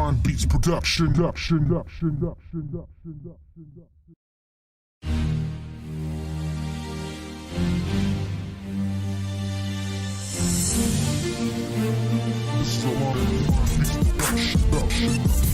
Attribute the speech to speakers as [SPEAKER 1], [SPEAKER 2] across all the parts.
[SPEAKER 1] Mind Beats Production. This is a Mind Beats Production.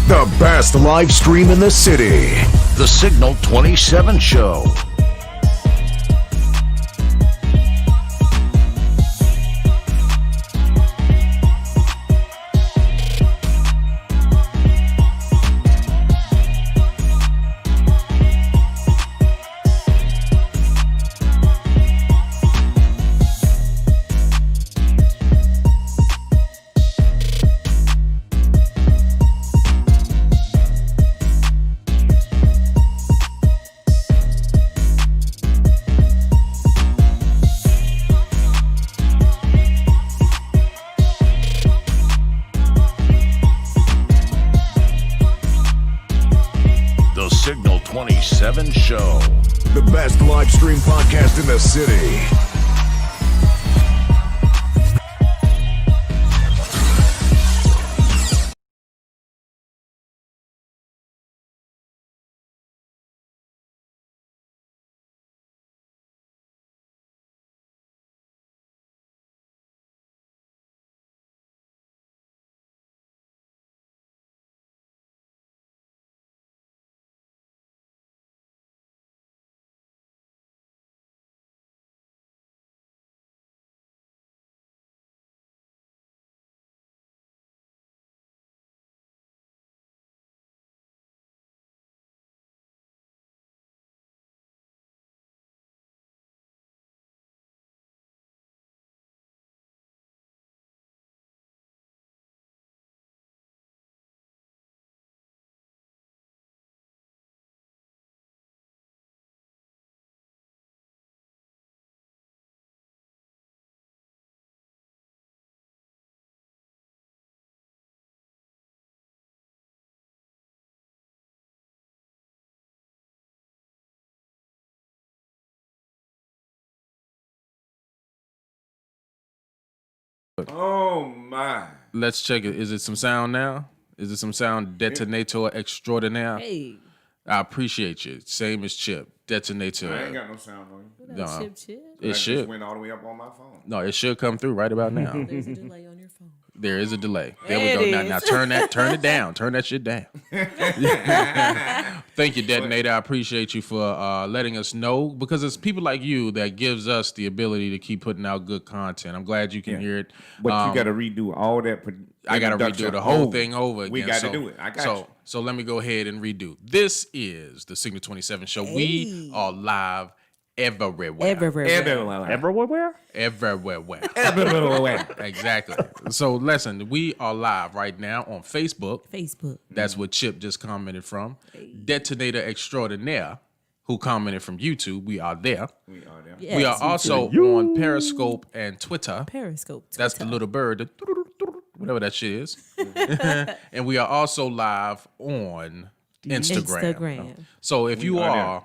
[SPEAKER 2] The best live stream in the city. The Signal 27 Show.
[SPEAKER 3] Signal 27 Show.
[SPEAKER 2] The best live stream podcast in the city.
[SPEAKER 4] Oh my!
[SPEAKER 5] Let's check it. Is it some sound now? Is it some sound detonator extraordinaire?
[SPEAKER 6] Hey.
[SPEAKER 5] I appreciate you. Same as Chip. Detonator.
[SPEAKER 4] I ain't got no sound on you.
[SPEAKER 5] No.
[SPEAKER 6] Chip.
[SPEAKER 5] It
[SPEAKER 4] I
[SPEAKER 5] should.
[SPEAKER 4] just went all the way up on my phone.
[SPEAKER 5] No, it should come through right about now.
[SPEAKER 6] There's a delay on your phone.
[SPEAKER 5] There is a delay. There
[SPEAKER 6] There
[SPEAKER 5] we
[SPEAKER 6] it
[SPEAKER 5] go.
[SPEAKER 6] is.
[SPEAKER 5] Now turn it down. Turn that shit down. Thank you, Detonator. I appreciate you for letting us know, because it's people like you that gives us the ability to keep putting out good content. I'm glad you can hear it.
[SPEAKER 4] But you got to redo all that.
[SPEAKER 5] I got to redo the whole thing over again.
[SPEAKER 4] We got to do it. I got you.
[SPEAKER 5] So let me go ahead and redo. This is the Signal 27 show. We are live everywhere.
[SPEAKER 4] Everywhere.
[SPEAKER 5] Everywhere. Exactly. So listen, we are live right now on Facebook. That's what Chip just commented from. Detonator Extraordinaire, who commented from YouTube. We are there.
[SPEAKER 6] Yes,
[SPEAKER 5] we are also on Periscope and Twitter. That's the little bird, whatever that shit is. And we are also live on Instagram. So if you are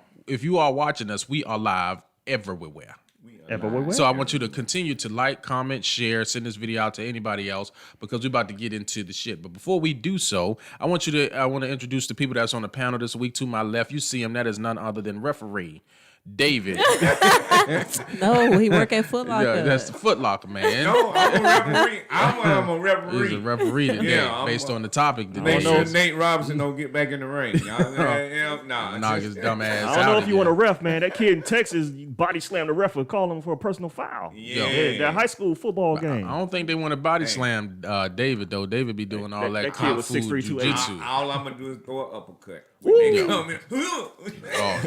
[SPEAKER 5] watching us, we are live everywhere. So I want you to continue to like, comment, share, send this video out to anybody else, because we're about to get into the shit. But before we do so, I want to introduce the people that's on the panel this week. To my left, you see him. That is none other than referee David.
[SPEAKER 6] No, he work at Foot Locker.
[SPEAKER 5] Yeah, that's the Foot Locker, man.
[SPEAKER 4] No, I'm a referee. I'm a referee.
[SPEAKER 5] He's a referee today, based on the topic today.
[SPEAKER 4] Make sure Nate Robinson don't get back in the ring.
[SPEAKER 5] Knock his dumb ass out.
[SPEAKER 7] I don't know if you want a ref, man. That kid in Texas body slammed the ref for calling him for a personal foul.
[SPEAKER 4] Yeah.
[SPEAKER 7] That high school football game.
[SPEAKER 5] I don't think they want to body slam David, though. David be doing all that
[SPEAKER 7] kid was 6'3",
[SPEAKER 5] jiu-jitsu.
[SPEAKER 4] All I'm going to do is throw an uppercut.
[SPEAKER 5] Oh,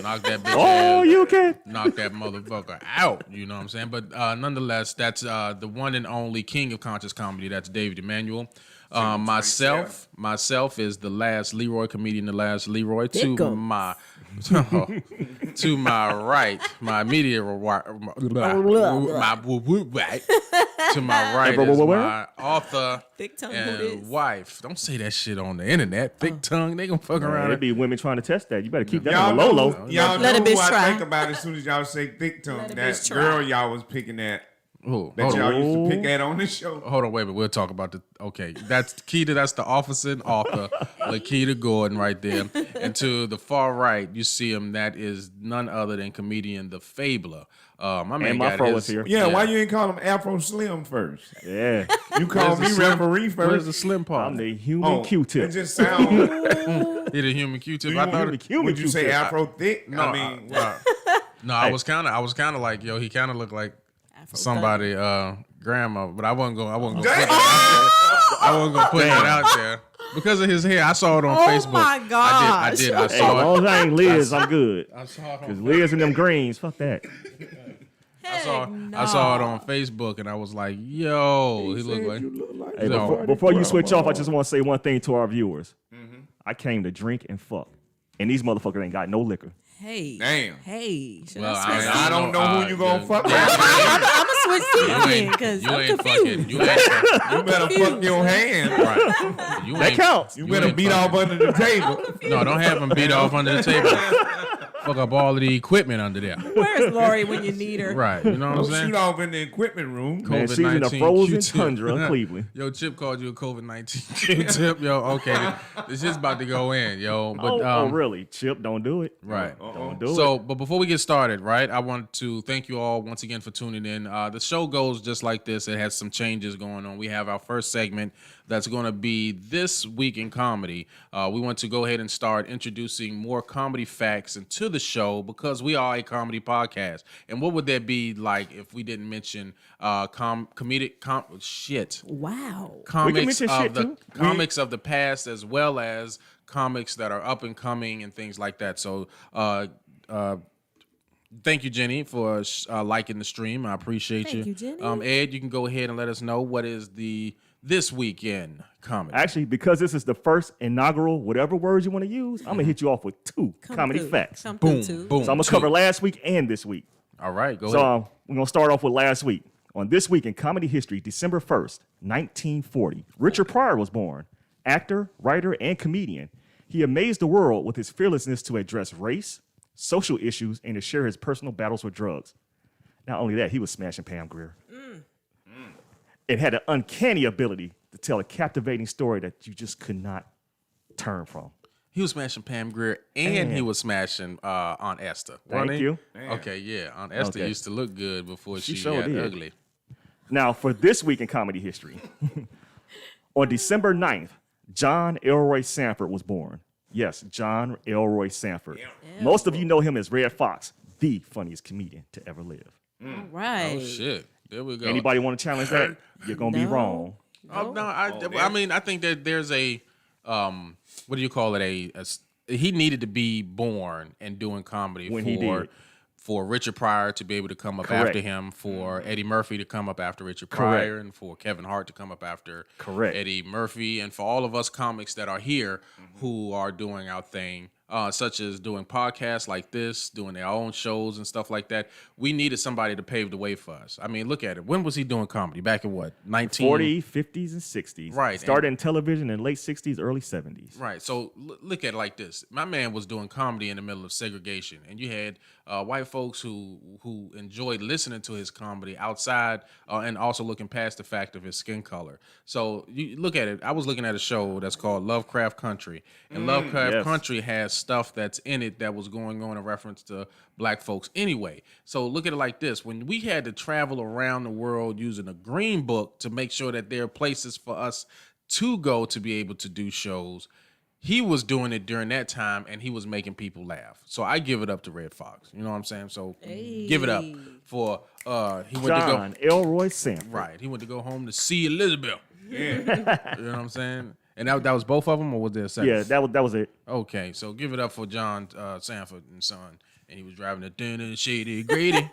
[SPEAKER 5] knock that bitch
[SPEAKER 7] Oh, you okay?
[SPEAKER 5] Knock that motherfucker out. You know what I'm saying? But nonetheless, that's the one and only king of conscious comedy. That's David Emanuel. Myself is the last Leroy comedian, the last Leroy. To my right, my immediate right, to my right is my author
[SPEAKER 6] Thick tongue
[SPEAKER 5] and wife. Don't say that shit on the internet. Thick tongue, they gonna fuck around.
[SPEAKER 7] There be women trying to test that. You better keep that
[SPEAKER 4] Y'all
[SPEAKER 7] on the low.
[SPEAKER 4] Y'all
[SPEAKER 6] Let
[SPEAKER 4] know
[SPEAKER 6] a bitch
[SPEAKER 4] who I
[SPEAKER 6] try.
[SPEAKER 4] think about as soon as y'all say thick tongue.
[SPEAKER 6] Let a
[SPEAKER 4] That
[SPEAKER 6] bitch try.
[SPEAKER 4] girl y'all was picking at.
[SPEAKER 5] Hold
[SPEAKER 4] That y'all
[SPEAKER 5] on.
[SPEAKER 4] used to pick at on the show.
[SPEAKER 5] Hold on, wait a minute. We'll talk about that's Keita. That's the officer and author, Lakita Gordon, right there. And to the far right, you see him. That is none other than comedian the Fabler. My man
[SPEAKER 7] And my
[SPEAKER 5] got
[SPEAKER 7] fro
[SPEAKER 5] his,
[SPEAKER 7] is here.
[SPEAKER 4] Yeah, why you ain't call him Afro Slim first?
[SPEAKER 7] Yeah.
[SPEAKER 4] You call me referee
[SPEAKER 5] Where's
[SPEAKER 4] first.
[SPEAKER 5] the slim part?
[SPEAKER 7] I'm the human Q-tip.
[SPEAKER 4] It just sounds.
[SPEAKER 5] He the human Q-tip. I thought
[SPEAKER 4] Would you say Afro thick?
[SPEAKER 5] No,
[SPEAKER 4] I mean,
[SPEAKER 5] no. I was kind of like, yo. He kind of looked like somebody, grandma, but I wasn't gonna put that out there because of his hair. I saw it on Facebook.
[SPEAKER 6] my gosh.
[SPEAKER 5] I did. I
[SPEAKER 7] Hey, as
[SPEAKER 5] saw it.
[SPEAKER 7] long as I ain't Liz, I'm good.
[SPEAKER 5] I saw it.
[SPEAKER 7] Because Liz and them greens, fuck that.
[SPEAKER 5] I saw it on Facebook, and I was like, "Yo, he looked like."
[SPEAKER 7] Hey,
[SPEAKER 5] No.
[SPEAKER 7] before you switch off, I just want to say one thing to our viewers. I came to drink and fuck. And these motherfuckers ain't got no liquor.
[SPEAKER 6] Hey.
[SPEAKER 4] Damn.
[SPEAKER 6] Hey. Should
[SPEAKER 5] Well,
[SPEAKER 6] I switch
[SPEAKER 4] I don't know who you gonna fuck with.
[SPEAKER 6] I'm going to switch seats
[SPEAKER 5] You
[SPEAKER 6] again
[SPEAKER 5] ain't,
[SPEAKER 6] because
[SPEAKER 5] you
[SPEAKER 6] I'm
[SPEAKER 5] ain't
[SPEAKER 6] confused.
[SPEAKER 5] fucking. You ain't fucking.
[SPEAKER 4] You better fuck your hand.
[SPEAKER 5] Right. You
[SPEAKER 7] That
[SPEAKER 5] ain't-
[SPEAKER 7] counts.
[SPEAKER 4] You better
[SPEAKER 5] ain't
[SPEAKER 4] beat off
[SPEAKER 5] fucking.
[SPEAKER 4] under the table.
[SPEAKER 5] No, don't have him beat off under the table. Fuck up all of the equipment under there.
[SPEAKER 6] Where's Lori when you need her?
[SPEAKER 5] Right. You know what I'm
[SPEAKER 4] Don't
[SPEAKER 5] saying?
[SPEAKER 4] shoot off in the equipment room.
[SPEAKER 7] Man, she's in the
[SPEAKER 5] COVID-19
[SPEAKER 7] frozen
[SPEAKER 5] Q-tip.
[SPEAKER 7] tundra of Cleveland.
[SPEAKER 5] Yo, Chip called you a COVID-19 Q-tip. Yo, okay. This is about to go in, yo. But
[SPEAKER 7] Oh, really? Chip, don't do it.
[SPEAKER 5] right.
[SPEAKER 7] Don't do it.
[SPEAKER 5] So, but before we get started, right, I want to thank you all once again for tuning in. The show goes just like this. It has some changes going on. We have our first segment that's going to be This Week in Comedy. We want to go ahead and start introducing more comedy facts into the show because we are a comedy podcast. And what would that be like if we didn't mention shit?
[SPEAKER 6] Wow.
[SPEAKER 5] Comics
[SPEAKER 7] mention
[SPEAKER 5] of
[SPEAKER 7] shit,
[SPEAKER 5] the
[SPEAKER 7] too.
[SPEAKER 5] comics of the past, as well as comics that are up and coming and things like that. So, thank you, Jenny, for liking the stream. I appreciate
[SPEAKER 6] Thank you, Jenny.
[SPEAKER 5] Ed, you can go ahead and let us know what is the This Weekend comedy.
[SPEAKER 7] Actually, because this is the first inaugural, whatever words you want to use, I'm going to hit you off with two
[SPEAKER 6] Come
[SPEAKER 7] comedy
[SPEAKER 6] through.
[SPEAKER 7] facts.
[SPEAKER 6] Come
[SPEAKER 5] Boom,
[SPEAKER 6] through, too.
[SPEAKER 5] boom.
[SPEAKER 7] So I'm going to cover last week and this week.
[SPEAKER 5] All right, go
[SPEAKER 7] So
[SPEAKER 5] ahead.
[SPEAKER 7] we're going to start off with last week. On This Week in Comedy History, December 1st, 1940, Richard Pryor was born. Actor, writer, and comedian. He amazed the world with his fearlessness to address race, social issues, and to share his personal battles with drugs. Not only that, he was smashing Pam Grier. It had an uncanny ability to tell a captivating story that you just could not turn from.
[SPEAKER 5] He was smashing Pam Grier, and he was smashing Aunt Esther.
[SPEAKER 7] Thank you.
[SPEAKER 5] Okay, yeah. Aunt Esther
[SPEAKER 7] Okay.
[SPEAKER 5] used to look good before she
[SPEAKER 7] sure
[SPEAKER 5] got
[SPEAKER 7] did.
[SPEAKER 5] ugly.
[SPEAKER 7] Now, for this week in comedy history, on December 9th, John Elroy Sanford was born. Yes, John Elroy Sanford. Most of you know him as Red Fox, the funniest comedian to ever live.
[SPEAKER 6] All right.
[SPEAKER 5] Oh, shit. There we go.
[SPEAKER 7] Anybody want to challenge that? You're going to be
[SPEAKER 6] No.
[SPEAKER 7] wrong.
[SPEAKER 5] Oh, no, I mean, I think that there's a, what do you call it? He needed to be born and doing comedy
[SPEAKER 7] When he did.
[SPEAKER 5] for Richard Pryor to be able to come up
[SPEAKER 7] Correct.
[SPEAKER 5] after him, for Eddie Murphy to come up after Richard
[SPEAKER 7] Correct.
[SPEAKER 5] Pryor, and for Kevin Hart to come up after
[SPEAKER 7] Correct.
[SPEAKER 5] Eddie Murphy, and for all of us comics that are here who are doing our thing, such as doing podcasts like this, doing their own shows and stuff like that. We needed somebody to pave the way for us. I mean, look at it. When was he doing comedy? Back in what?
[SPEAKER 7] 40s, 50s, and 60s.
[SPEAKER 5] Right.
[SPEAKER 7] Started in television in late 60s, early 70s.
[SPEAKER 5] Right. So look at it like this. My man was doing comedy in the middle of segregation, and you had white folks who enjoyed listening to his comedy outside and also looking past the fact of his skin color. So you look at it. I was looking at a show that's called Lovecraft Country, and Lovecraft
[SPEAKER 7] yes.
[SPEAKER 5] Country has stuff that's in it that was going on in reference to black folks anyway. So look at it like this. When we had to travel around the world using a green book to make sure that there are places for us to go to be able to do shows, he was doing it during that time, and he was making people laugh. So I give it up to Red Fox. You know what I'm saying? So give it up for he went
[SPEAKER 7] John
[SPEAKER 5] to go
[SPEAKER 7] Elroy Sanford.
[SPEAKER 5] right. He went to go home to see Elizabeth. Yeah, you know what I'm saying? And that was both of them, or was there a second?
[SPEAKER 7] Yeah, that was it.
[SPEAKER 5] Okay, so give it up for John Sanford and Son, and he was driving the dinner shady greedy.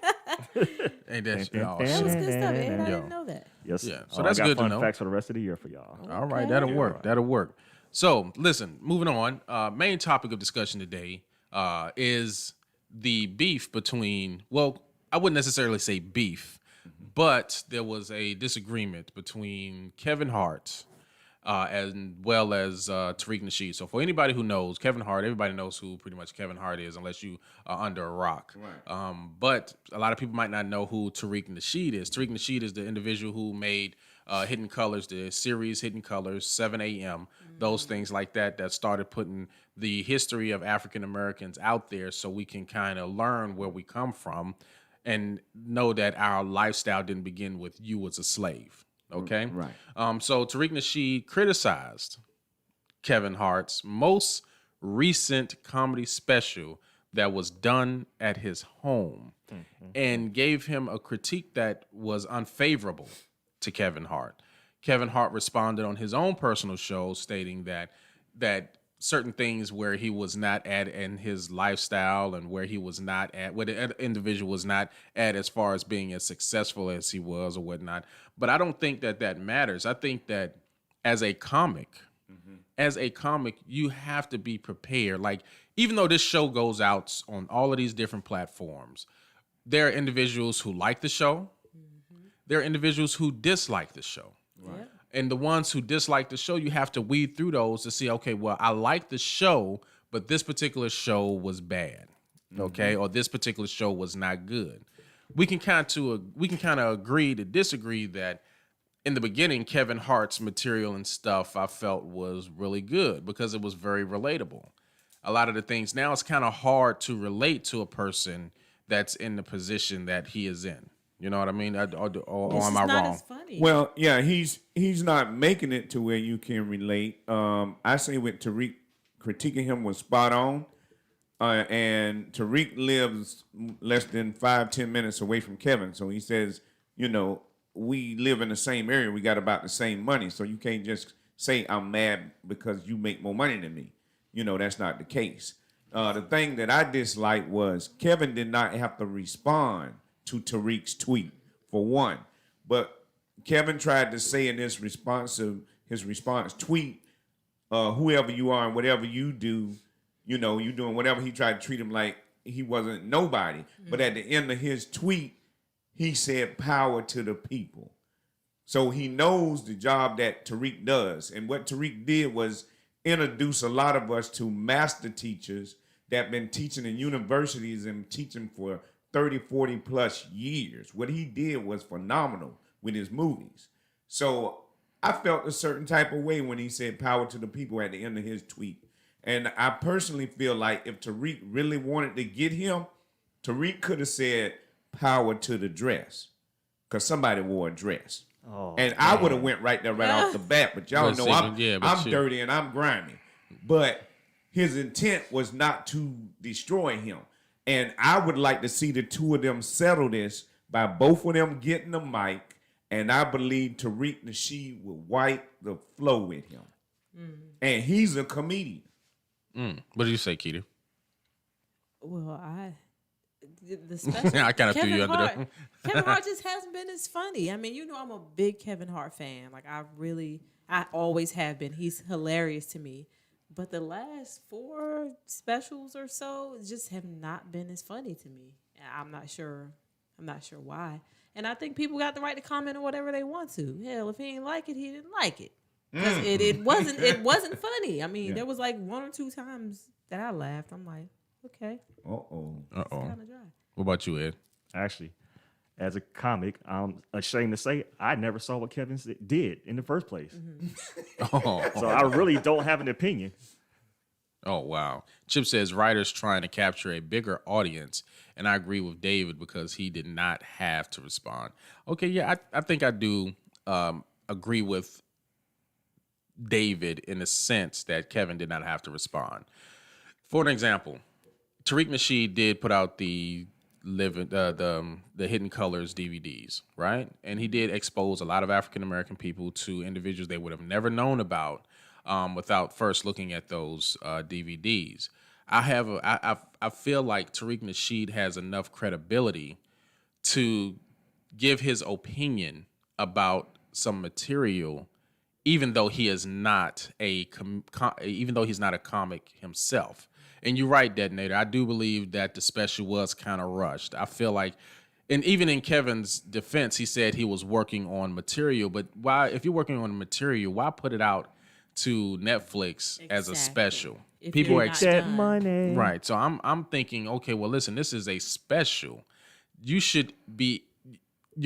[SPEAKER 5] Ain't that shit? Oh,
[SPEAKER 6] That was
[SPEAKER 5] shit.
[SPEAKER 6] good stuff, Ed. I
[SPEAKER 5] Yo.
[SPEAKER 6] didn't know that.
[SPEAKER 7] Yes.
[SPEAKER 5] Yeah, so
[SPEAKER 7] Oh,
[SPEAKER 5] that's
[SPEAKER 7] I got
[SPEAKER 5] good to
[SPEAKER 7] fun
[SPEAKER 5] know.
[SPEAKER 7] facts for the rest of the year for y'all.
[SPEAKER 5] All right, that'll work. That'll work. So, listen, moving on. Main topic of discussion today is the beef between, well, I wouldn't necessarily say beef, but there was a disagreement between Kevin Hart as well as Tariq Nasheed. So for anybody who knows Kevin Hart, everybody knows who pretty much Kevin Hart is, unless you are under a rock. Right. But a lot of people might not know who Tariq Nasheed is. Tariq Nasheed is the individual who made Hidden Colors, the series Hidden Colors, 7 a.m., those things like that, that started putting the history of African Americans out there so we can kind of learn where we come from and know that our lifestyle didn't begin with you as a slave. Okay?
[SPEAKER 7] Right.
[SPEAKER 5] So Tariq Nasheed criticized Kevin Hart's most recent comedy special that was done at his home and gave him a critique that was unfavorable to Kevin Hart. Kevin Hart responded on his own personal show stating that certain things where he was not at in his lifestyle and where he was not at, where the individual was not at as far as being as successful as he was or whatnot. But I don't think that matters. I think that as a comic, you have to be prepared. Like, even though this show goes out on all of these different platforms, there are individuals who like the show. There are individuals who dislike the show. Right. And the ones who dislike the show, you have to weed through those to see, okay, well, I like the show, but this particular show was bad, okay, or this particular show was not good. We can kind of agree to disagree that in the beginning, Kevin Hart's material and stuff I felt was really good because it was very relatable. A lot of the things now, it's kind of hard to relate to a person that's in the position that he is in. You know what I mean? Or am I wrong?
[SPEAKER 4] Well, yeah, he's not making it to where you can relate. I say with Tariq, critiquing him was spot on. And Tariq lives less than 5-10 minutes away from Kevin. So he says, you know, we live in the same area. We got about the same money. So you can't just say I'm mad because you make more money than me. You know, that's not the case. The thing that I disliked was Kevin did not have to respond to Tariq's tweet, for one. But Kevin tried to say in his response tweet, whoever you are and whatever you do, you know, you doing whatever. He tried to treat him like he wasn't nobody. But at the end of his tweet, he said power to the people. So he knows the job that Tariq does. And what Tariq did was introduce a lot of us to master teachers that have been teaching in universities and teaching for 30, 40 plus years. What he did was phenomenal with his movies. So I felt a certain type of way when he said power to the people at the end of his tweet. And I personally feel like if Tariq really wanted to get him, Tariq could have said power to the dress. Because somebody wore a dress.
[SPEAKER 7] Oh,
[SPEAKER 4] and I would have went right there right off the bat. But y'all know I'm dirty and I'm grimy. But his intent was not to destroy him. And I would like to see the two of them settle this by both of them getting the mic. And I believe Tariq Nasheed will wipe the flow with him. And he's a comedian.
[SPEAKER 5] What do you say, Keita?
[SPEAKER 6] Well, the special.
[SPEAKER 5] I kind of threw you under there.
[SPEAKER 6] Kevin Hart just hasn't been as funny. I mean, I'm a big Kevin Hart fan. Like I always have been. He's hilarious to me. But the last 4 specials or so just have not been as funny to me. I'm not sure why. And I think people got the right to comment on whatever they want to. Hell, if he didn't like it, he didn't like it. Because it wasn't funny. I mean, there was like 1 or 2 times that I laughed. I'm like, okay. It's kind of dry.
[SPEAKER 5] What about you, Ed?
[SPEAKER 7] Actually, as a comic, I'm ashamed to say I never saw what Kevin did in the first place. So I really don't have an opinion.
[SPEAKER 5] Oh, wow. Chip says writers trying to capture a bigger audience, and I agree with David because he did not have to respond. Okay, yeah, I think I do agree with David in the sense that Kevin did not have to respond. For an example, Tariq Nasheed did put out the Hidden Colors DVDs, right? And he did expose a lot of African American people to individuals they would have never known about without first looking at those DVDs. I feel like Tariq Nasheed has enough credibility to give his opinion about some material, even though he is not even though he's not a comic himself. And you're right, Detonator. I do believe that the special was kind of rushed. I feel like, and even in Kevin's defense, he said he was working on material. But why, if you're working on material, why put it out to Netflix as a special?
[SPEAKER 6] If
[SPEAKER 5] People
[SPEAKER 6] you're
[SPEAKER 5] are
[SPEAKER 6] not
[SPEAKER 7] That
[SPEAKER 6] done.
[SPEAKER 7] money.
[SPEAKER 5] right. So I'm thinking, okay, well, listen, this is a special. Your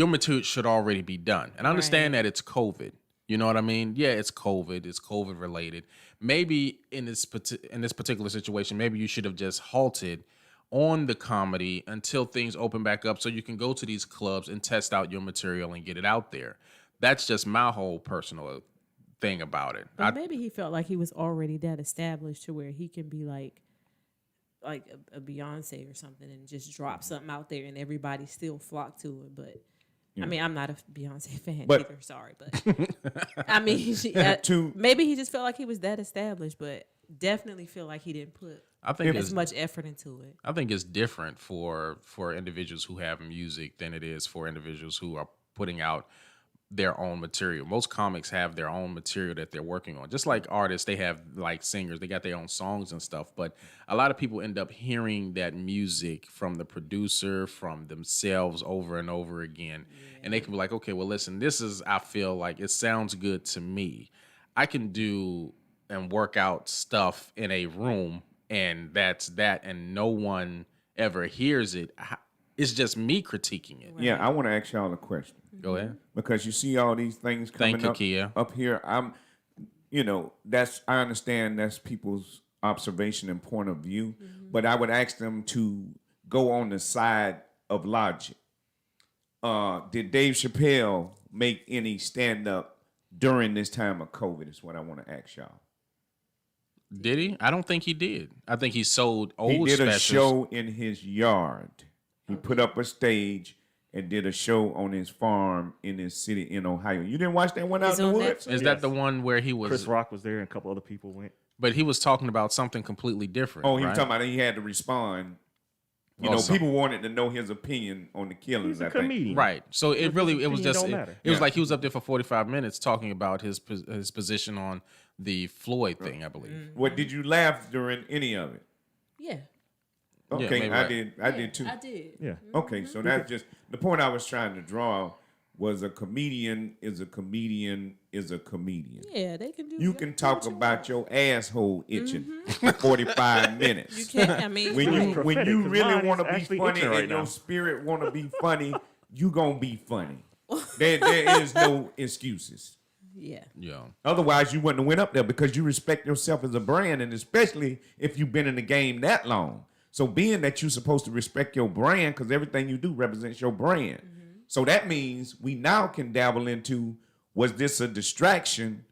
[SPEAKER 5] material should already be done. And I understand that it's COVID. You know what I mean? Yeah, it's COVID. It's COVID related. Maybe in this particular situation, maybe you should have just halted on the comedy until things open back up so you can go to these clubs and test out your material and get it out there. That's just my whole personal thing about it.
[SPEAKER 6] But maybe he felt like he was already that established to where he can be like a Beyonce or something and just drop something out there and everybody still flock to it. But I mean, I'm not a Beyonce fan either. Sorry, but I mean, maybe he just felt like he was that established, but definitely feel like he didn't put as much effort into it.
[SPEAKER 5] I think it's different for individuals who have music than it is for individuals who are putting out their own material. Most comics have their own material that they're working on. Just like artists, they have like singers, they got their own songs and stuff. But a lot of people end up hearing that music from the producer, from themselves over and over again. Yeah. And they can be like, okay, well, listen, I feel like it sounds good to me. I can do and work out stuff in a room and that's that. And no one ever hears it. It's just me critiquing it.
[SPEAKER 4] Yeah, I want to ask y'all a question.
[SPEAKER 5] Go ahead.
[SPEAKER 4] Because you see all these things coming up here. I understand that's people's observation and point of view, but I would ask them to go on the side of logic. Did Dave Chappelle make any stand-up during this time of COVID is what I want to ask y'all.
[SPEAKER 5] Did he? I don't think he did. I think he sold old
[SPEAKER 4] He did
[SPEAKER 5] specials.
[SPEAKER 4] a show in his yard. He put up a stage and did a show on his farm in his city in Ohio. You didn't watch that one out in the woods?
[SPEAKER 5] Is that the one where he was...
[SPEAKER 7] Chris Rock was there and a couple other people went.
[SPEAKER 5] But he was talking about something completely different.
[SPEAKER 4] Oh, he was
[SPEAKER 5] right?
[SPEAKER 4] talking about he had to respond. People wanted to know his opinion on the killings.
[SPEAKER 7] He's a comedian.
[SPEAKER 5] Right. So it was just...
[SPEAKER 7] matter.
[SPEAKER 5] It was like he was up there for 45 minutes talking about his position on the Floyd thing, I believe.
[SPEAKER 4] What, did you laugh during any of it?
[SPEAKER 6] Yeah.
[SPEAKER 4] Okay,
[SPEAKER 5] Yeah,
[SPEAKER 4] I did too.
[SPEAKER 6] I did.
[SPEAKER 7] Yeah.
[SPEAKER 4] Okay, so that's just the point I was trying to draw was a comedian is a comedian is a comedian.
[SPEAKER 6] Yeah, they can do.
[SPEAKER 4] You can talk about your asshole itching for 45 minutes.
[SPEAKER 6] You can't. I mean,
[SPEAKER 4] when you really want to be
[SPEAKER 7] actually
[SPEAKER 4] funny
[SPEAKER 7] itching
[SPEAKER 4] and
[SPEAKER 7] right
[SPEAKER 4] your
[SPEAKER 7] now.
[SPEAKER 4] spirit want to be funny, you gonna be funny. There is no excuses.
[SPEAKER 6] Yeah.
[SPEAKER 5] Yeah.
[SPEAKER 4] Otherwise, you wouldn't have went up there because you respect yourself as a brand, and especially if you've been in the game that long. So being that you're supposed to respect your brand because everything you do represents your brand. So that means we now can dabble into, was this a distraction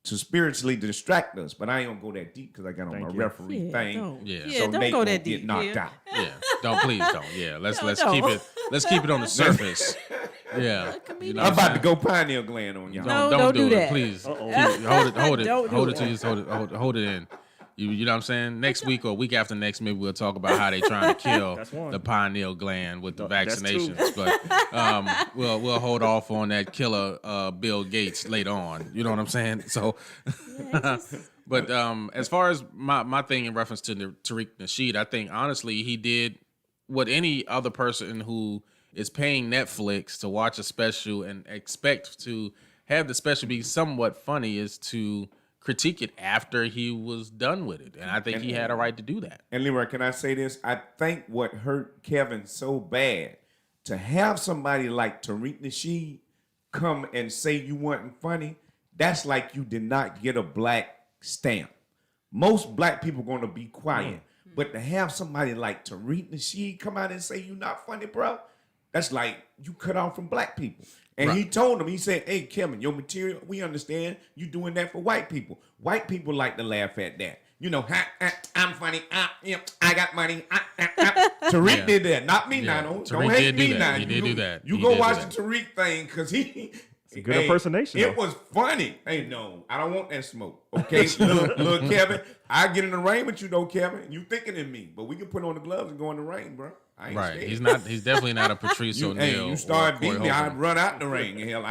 [SPEAKER 4] to spiritually distract us? But I ain't gonna go that deep because I got on my referee thing.
[SPEAKER 6] Don't.
[SPEAKER 5] Yeah.
[SPEAKER 6] Yeah,
[SPEAKER 4] So
[SPEAKER 6] don't
[SPEAKER 4] Nate
[SPEAKER 6] go
[SPEAKER 4] won't
[SPEAKER 6] that
[SPEAKER 4] get
[SPEAKER 6] deep.
[SPEAKER 4] knocked out.
[SPEAKER 5] Yeah. Don't, please don't. Yeah. Let's
[SPEAKER 6] don't.
[SPEAKER 5] keep it on the surface. Yeah. You know
[SPEAKER 4] I'm
[SPEAKER 5] what
[SPEAKER 4] about to go pineal gland on y'all.
[SPEAKER 6] No,
[SPEAKER 5] Don't
[SPEAKER 6] don't
[SPEAKER 5] do
[SPEAKER 6] do
[SPEAKER 5] it,
[SPEAKER 6] that.
[SPEAKER 5] please.
[SPEAKER 6] Don't
[SPEAKER 5] Hold
[SPEAKER 6] do
[SPEAKER 5] it
[SPEAKER 6] it.
[SPEAKER 5] to you. Hold it in. You know what I'm saying? Next week or week after next, maybe we'll talk about how they trying to kill the pineal gland with the
[SPEAKER 7] That's two.
[SPEAKER 5] vaccinations. But we'll hold off on that killer Bill Gates later on. You know what I'm saying? So, but as far as my thing in reference to Tariq Nasheed, I think honestly he did what any other person who is paying Netflix to watch a special and expect to have the special be somewhat funny is to critique it after he was done with it. And I think he had a right to do that.
[SPEAKER 4] And Leroy, can I say this? I think what hurt Kevin so bad to have somebody like Tariq Nasheed come and say you weren't funny, that's like you did not get a black stamp. Most black people going to be quiet. But to have somebody like Tariq Nasheed come out and say you not funny, bro, that's like you cut off from black people. And he told him, he said, hey, Kevin, your material, we understand you doing that for white people. White people like to laugh at that. You know, I'm funny. I got money. Tariq did that. Not me now. Don't hate me now.
[SPEAKER 5] He did do that.
[SPEAKER 4] You
[SPEAKER 5] He
[SPEAKER 4] go
[SPEAKER 5] did do
[SPEAKER 4] watch
[SPEAKER 5] that.
[SPEAKER 4] the Tariq thing because it's
[SPEAKER 7] a good impersonation,
[SPEAKER 4] It
[SPEAKER 7] though.
[SPEAKER 4] was funny. Hey, no, I don't want that smoke. Okay, little Kevin, I get in the rain with you though, Kevin. You thinking in me, but we can put on the gloves and go in the rain, bro. I ain't
[SPEAKER 5] Right.
[SPEAKER 4] scared.
[SPEAKER 5] He's definitely not a Patrice O'Neal.
[SPEAKER 4] You start
[SPEAKER 5] or
[SPEAKER 4] beating
[SPEAKER 5] Corey
[SPEAKER 4] me,
[SPEAKER 5] Holcomb.
[SPEAKER 4] I'd run out the ring. Hell,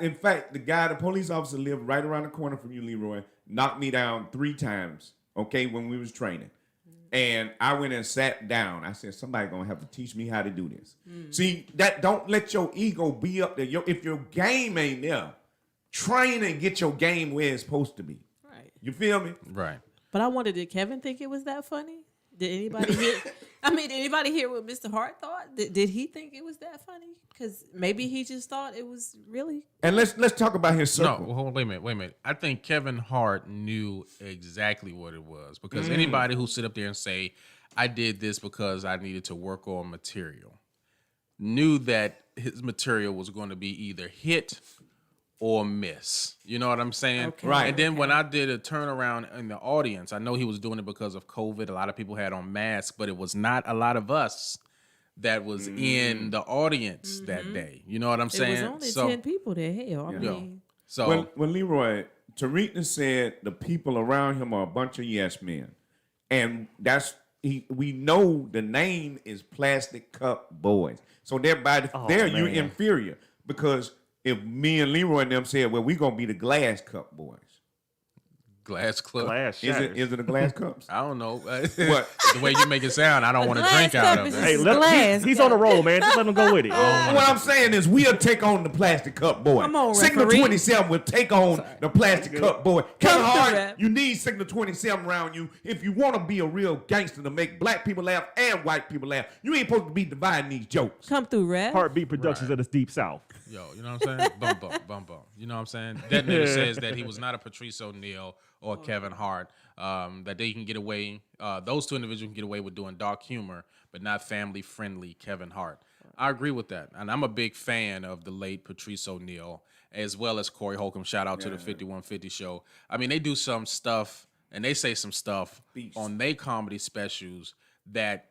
[SPEAKER 4] in fact, the police officer lived right around the corner from you, Leroy, knocked me down 3 times, okay, when we was training. And I went and sat down. I said, somebody gonna have to teach me how to do this. See, that don't let your ego be up there. If your game ain't there, train and get your game where it's supposed to be.
[SPEAKER 6] Right.
[SPEAKER 4] You feel me?
[SPEAKER 5] Right.
[SPEAKER 6] But I wondered, did Kevin think it was that funny? Did anybody hear? Did anybody hear what Mr. Hart thought? Did he think it was that funny? Because maybe he just thought it was really.
[SPEAKER 4] And let's talk about his circle.
[SPEAKER 5] No, hold on, wait a minute. I think Kevin Hart knew exactly what it was because anybody who sit up there and say, I did this because I needed to work on material, knew that his material was going to be either hit or miss. You know what I'm saying?
[SPEAKER 6] Okay.
[SPEAKER 4] Right.
[SPEAKER 5] And then when I did a turnaround in the audience, I know he was doing it because of COVID. A lot of people had on masks, but it was not a lot of us that was in the audience that day. You know what I'm saying?
[SPEAKER 6] It was only 10 people there. Hell, I mean,
[SPEAKER 5] So
[SPEAKER 4] When Leroy, Tariq said the people around him are a bunch of yes men. And we know the name is Plastic Cup Boys. So you're
[SPEAKER 7] man.
[SPEAKER 4] inferior. Because if me and Leroy and them said, well, we're going to be the Glass Cup Boys.
[SPEAKER 5] Glass Club.
[SPEAKER 7] Glass
[SPEAKER 4] Is
[SPEAKER 7] shatters.
[SPEAKER 4] it a glass cups?
[SPEAKER 5] I don't know.
[SPEAKER 4] What?
[SPEAKER 5] The way you make it sound, I don't want to
[SPEAKER 6] glass
[SPEAKER 5] drink out
[SPEAKER 6] cup
[SPEAKER 5] of
[SPEAKER 6] is
[SPEAKER 5] it.
[SPEAKER 7] Hey,
[SPEAKER 6] Glass
[SPEAKER 7] he's on the roll, man. Just let him go with it.
[SPEAKER 4] What I'm saying is we'll take on the Plastic Cup Boy.
[SPEAKER 6] Come on,
[SPEAKER 4] Signal
[SPEAKER 6] referee.
[SPEAKER 4] 27 will take on the Plastic Cup Boy. Kevin
[SPEAKER 6] Come through,
[SPEAKER 4] Hart,
[SPEAKER 6] ref.
[SPEAKER 4] you need Signal 27 around you if you want to be a real gangster to make black people laugh and white people laugh. You ain't supposed to be dividing these jokes.
[SPEAKER 6] come through, Rev.
[SPEAKER 7] Heartbeat Productions of the Deep South.
[SPEAKER 5] Yo, you know what I'm saying? Bum. You know what I'm saying? That nigga says that he was not a Patrice O'Neal or Kevin Hart. That they can get away, those two individuals can get away with doing dark humor, but not family-friendly Kevin Hart. I agree with that. And I'm a big fan of the late Patrice O'Neal, as well as Corey Holcomb. Shout out to the 5150 show. I mean, they do some stuff, and they say some stuff on their comedy specials that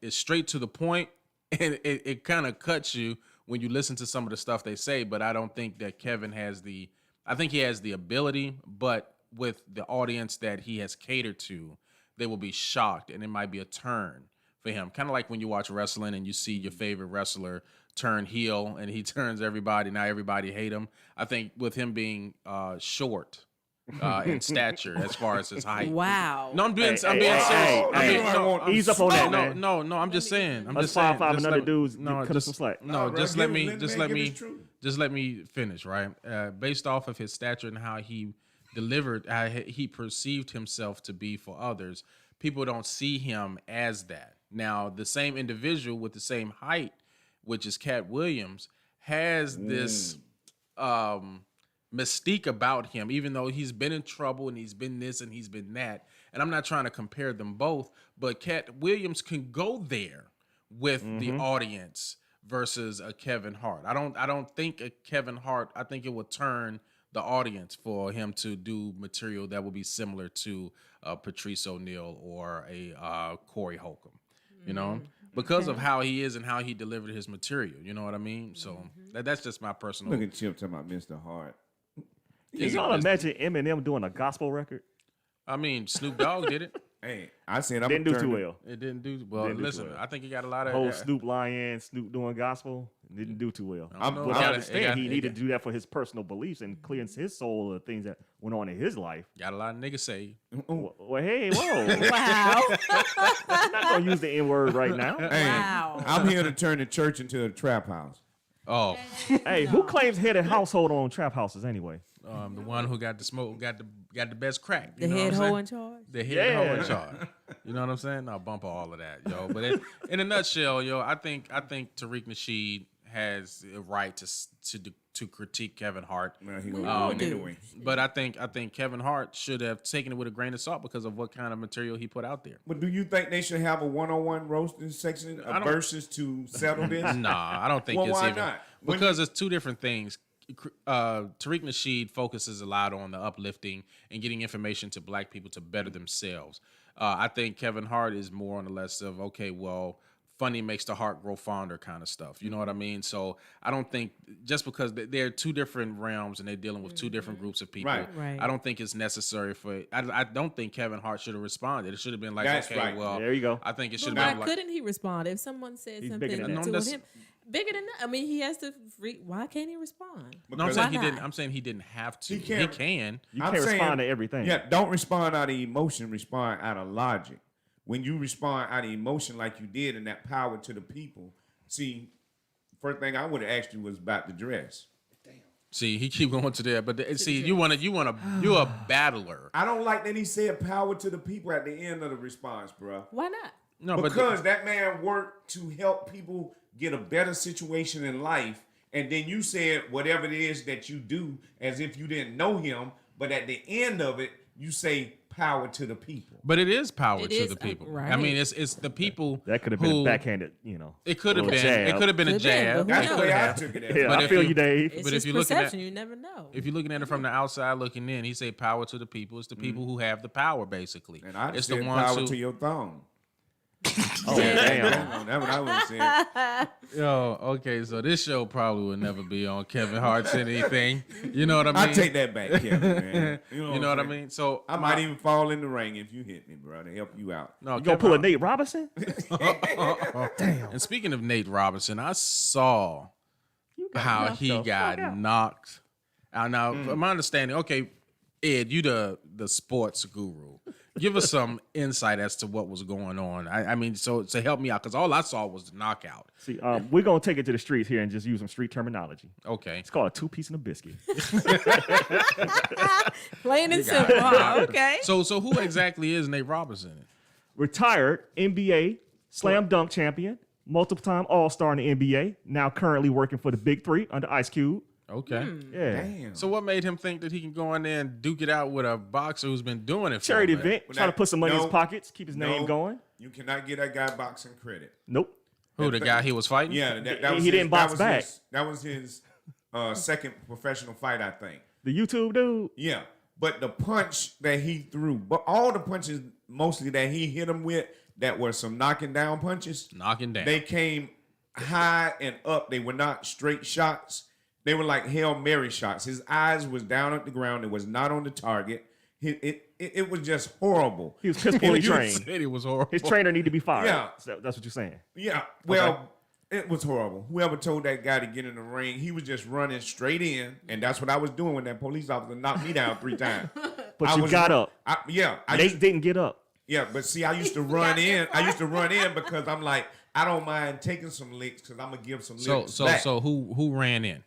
[SPEAKER 5] is straight to the point, and it kind of cuts you when you listen to some of the stuff they say, but I don't think that Kevin I think he has the ability, but with the audience that he has catered to, they will be shocked, and it might be a turn for him. Kind of like when you watch wrestling and you see your favorite wrestler turn heel, and he turns everybody. Now everybody hate him. I think with him being short in stature as far as his height.
[SPEAKER 6] Wow.
[SPEAKER 5] No, I'm being serious.
[SPEAKER 7] Ease up on that, man.
[SPEAKER 5] No, I'm just saying.
[SPEAKER 7] Us 5'5" and under dudes, cut us some slack.
[SPEAKER 5] No,
[SPEAKER 4] bro,
[SPEAKER 5] just
[SPEAKER 4] give
[SPEAKER 5] let
[SPEAKER 4] him-
[SPEAKER 5] me
[SPEAKER 4] let
[SPEAKER 5] just
[SPEAKER 4] man
[SPEAKER 5] let
[SPEAKER 4] give
[SPEAKER 5] me
[SPEAKER 4] his truth.
[SPEAKER 5] just let me finish, right? Based off of his stature and how he delivered, how he perceived himself to be for others, people don't see him as that. Now, the same individual with the same height which is Cat Williams, has this mystique about him, even though he's been in trouble and he's been this and he's been that. And I'm not trying to compare them both, but Cat Williams can go there with the audience versus a Kevin Hart. I don't think a Kevin Hart, I think it would turn the audience for him to do material that would be similar to Patrice O'Neal or a Corey Holcomb, you know, because of how he is and how he delivered his material. You know what I mean? So that's just my personal.
[SPEAKER 4] Look at Chip talking about Mr. Hart.
[SPEAKER 7] Can y'all imagine Eminem doing a gospel record?
[SPEAKER 5] I mean, Snoop Dogg did it.
[SPEAKER 4] Hey, I said I'm
[SPEAKER 7] Didn't do too well.
[SPEAKER 5] It didn't do well.
[SPEAKER 7] Didn't do
[SPEAKER 5] Listen,
[SPEAKER 7] too well.
[SPEAKER 5] I think he got a lot of
[SPEAKER 7] Whole Snoop lying, Snoop doing gospel didn't do too well.
[SPEAKER 5] I don't know.
[SPEAKER 7] But
[SPEAKER 5] It
[SPEAKER 7] I
[SPEAKER 5] got-
[SPEAKER 7] understand
[SPEAKER 5] it got-
[SPEAKER 7] he
[SPEAKER 5] it
[SPEAKER 7] needed
[SPEAKER 5] got-
[SPEAKER 7] to do that for his personal beliefs and cleanse his soul of things that went on in his life.
[SPEAKER 5] Got a lot of niggas say.
[SPEAKER 7] Well, hey, whoa!
[SPEAKER 6] Wow.
[SPEAKER 7] I'm not gonna use the N word right now.
[SPEAKER 4] Hey,
[SPEAKER 6] Wow.
[SPEAKER 4] I'm here to turn the church into a trap house.
[SPEAKER 5] Oh,
[SPEAKER 7] Hey, who claims head of household on trap houses anyway?
[SPEAKER 5] the one who got the smoke, got the best crack.
[SPEAKER 6] The
[SPEAKER 5] You know
[SPEAKER 6] head
[SPEAKER 5] what I'm
[SPEAKER 6] hoe
[SPEAKER 5] saying?
[SPEAKER 6] in charge.
[SPEAKER 5] The head
[SPEAKER 7] Yeah.
[SPEAKER 5] hoe in charge. You know what I'm saying? I'll bump all of that, yo. But in a nutshell, yo, I think Tariq Nasheed has a right to critique Kevin Hart.
[SPEAKER 4] Well, he gonna do it anyway.
[SPEAKER 5] But I think Kevin Hart should have taken it with a grain of salt because of what kind of material he put out there.
[SPEAKER 4] But do you think they should have a one-on-one roasting section of verses to settle this?
[SPEAKER 5] Nah, I don't think
[SPEAKER 4] Well,
[SPEAKER 5] it's
[SPEAKER 4] why
[SPEAKER 5] even
[SPEAKER 4] not? When
[SPEAKER 5] because it's two different things. Tariq Nasheed focuses a lot on the uplifting and getting information to black people to better themselves. I think Kevin Hart is more on the less of, okay, well, funny makes the heart grow fonder kind of stuff. You know what I mean? So I don't think just because they're two different realms and they're dealing with two different groups of people,
[SPEAKER 6] Right.
[SPEAKER 5] I don't think it's necessary for. I don't think Kevin Hart should have responded. It should have been like,
[SPEAKER 4] That's
[SPEAKER 5] okay,
[SPEAKER 4] right.
[SPEAKER 5] well,
[SPEAKER 7] There you go.
[SPEAKER 5] I think it
[SPEAKER 6] But
[SPEAKER 5] should
[SPEAKER 6] why
[SPEAKER 5] have been like.
[SPEAKER 6] couldn't he respond if someone said
[SPEAKER 7] He's
[SPEAKER 6] something
[SPEAKER 7] bigger than
[SPEAKER 6] to
[SPEAKER 7] that.
[SPEAKER 5] No, that's-
[SPEAKER 6] him? Bigger than that. I mean, he has to. Why can't he respond?
[SPEAKER 5] No, I'm
[SPEAKER 4] Because-
[SPEAKER 5] saying
[SPEAKER 6] Why
[SPEAKER 5] he didn't.
[SPEAKER 6] not?
[SPEAKER 5] I'm saying he didn't have to.
[SPEAKER 4] He
[SPEAKER 5] He
[SPEAKER 4] can't-
[SPEAKER 5] can.
[SPEAKER 7] You
[SPEAKER 4] I'm
[SPEAKER 7] can't
[SPEAKER 4] saying-
[SPEAKER 7] respond to everything.
[SPEAKER 4] Yeah, don't respond out of emotion. Respond out of logic. When you respond out of emotion like you did in that power to the people, see, first thing I would have asked you was about the dress.
[SPEAKER 5] See, he keep going to that, but see, you're a battler.
[SPEAKER 4] I don't like that he said power to the people at the end of the response, bro.
[SPEAKER 6] Why not?
[SPEAKER 5] No,
[SPEAKER 4] Because that man worked to help people get a better situation in life, and then you said whatever it is that you do as if you didn't know him, but at the end of it, you say power to the people.
[SPEAKER 5] but it is power
[SPEAKER 6] It
[SPEAKER 5] to
[SPEAKER 6] is,
[SPEAKER 5] the people.
[SPEAKER 6] right.
[SPEAKER 5] I mean, it's the people
[SPEAKER 7] That could have been
[SPEAKER 5] who-
[SPEAKER 7] a backhanded,
[SPEAKER 5] It could have
[SPEAKER 7] little
[SPEAKER 5] been.
[SPEAKER 7] jab.
[SPEAKER 5] It could have been a
[SPEAKER 6] Could've been,
[SPEAKER 5] jab.
[SPEAKER 6] but who
[SPEAKER 4] That's
[SPEAKER 5] It
[SPEAKER 4] the
[SPEAKER 5] could
[SPEAKER 4] way I
[SPEAKER 5] have.
[SPEAKER 4] took it.
[SPEAKER 7] Yeah,
[SPEAKER 5] But
[SPEAKER 7] I
[SPEAKER 5] if
[SPEAKER 7] feel
[SPEAKER 5] you-
[SPEAKER 7] you, Dave.
[SPEAKER 6] It's
[SPEAKER 5] But if
[SPEAKER 6] just
[SPEAKER 5] you're looking at-
[SPEAKER 6] perception. You never know.
[SPEAKER 5] If you're looking at it from the outside looking in, he say power to the people. It's the people who have the power, basically.
[SPEAKER 4] And I
[SPEAKER 5] it's
[SPEAKER 4] said
[SPEAKER 5] the ones
[SPEAKER 4] power
[SPEAKER 5] who.
[SPEAKER 4] to your thumb.
[SPEAKER 7] Oh, damn.
[SPEAKER 4] That's what I would have said.
[SPEAKER 5] Yo, okay, so this show probably would never be on Kevin Hart's anything. You know what I mean?
[SPEAKER 4] I take that back, Kevin, man.
[SPEAKER 5] You know what I
[SPEAKER 4] I'm saying?
[SPEAKER 5] mean? So
[SPEAKER 4] I might even fall in the ring if you hit me, bro, to help you out.
[SPEAKER 5] no.
[SPEAKER 7] You gonna pull a Nate Robinson?
[SPEAKER 5] And speaking of Nate Robinson, I saw how he got knocked out. Now, from my understanding, okay, Ed, you the sports guru. Give us some insight as to what was going on. I mean, so to help me out, because all I saw was the knockout.
[SPEAKER 7] See, we're gonna take it to the streets here and just use some street terminology.
[SPEAKER 5] Okay.
[SPEAKER 7] It's called a 2-piece and a biscuit.
[SPEAKER 6] Plain and simple. Huh? Okay.
[SPEAKER 5] So who exactly is Nate Robinson?
[SPEAKER 7] Retired NBA slam dunk champion, multiple time All-Star in the NBA. Now currently working for the Big Three under Ice Cube.
[SPEAKER 5] Okay.
[SPEAKER 7] Yeah,
[SPEAKER 4] Damn.
[SPEAKER 5] So what made him think that he can go in there and duke it out with a boxer who's been doing it for
[SPEAKER 7] charity
[SPEAKER 5] a minute?
[SPEAKER 7] event. Trying to put some money in his
[SPEAKER 4] No.
[SPEAKER 7] pockets, keep his name going.
[SPEAKER 4] You cannot get that guy boxing credit.
[SPEAKER 7] Nope.
[SPEAKER 5] Who, the guy he was fighting?
[SPEAKER 4] Yeah, that
[SPEAKER 7] He
[SPEAKER 4] was
[SPEAKER 7] didn't
[SPEAKER 4] his,
[SPEAKER 7] box
[SPEAKER 4] that was
[SPEAKER 7] back.
[SPEAKER 4] His, that was his second professional fight, I think.
[SPEAKER 7] The YouTube dude.
[SPEAKER 4] Yeah, but the punch that he threw, but all the punches mostly that he hit him with, that were some knocking down punches.
[SPEAKER 5] Knocking down.
[SPEAKER 4] They came high and up. They were not straight shots. They were like Hail Mary shots. His eyes was down at the ground. It was not on the target. It was just horrible.
[SPEAKER 7] He was piss poorly
[SPEAKER 5] You
[SPEAKER 7] trained.
[SPEAKER 5] said it was horrible.
[SPEAKER 7] His trainer need to be fired.
[SPEAKER 4] Yeah.
[SPEAKER 7] So that's what you're saying.
[SPEAKER 4] Yeah, well, it was horrible. Whoever told that guy to get in the ring, he was just running straight in, and that's what I was doing when that police officer knocked me down 3 times.
[SPEAKER 7] But
[SPEAKER 4] I
[SPEAKER 7] you
[SPEAKER 4] was-
[SPEAKER 7] got up.
[SPEAKER 4] Nate
[SPEAKER 7] Nate didn't get up.
[SPEAKER 4] Yeah, but see, I used to run in. I used to run in because I'm like, I don't mind taking some licks because I'm gonna give some licks back.
[SPEAKER 5] So who ran in?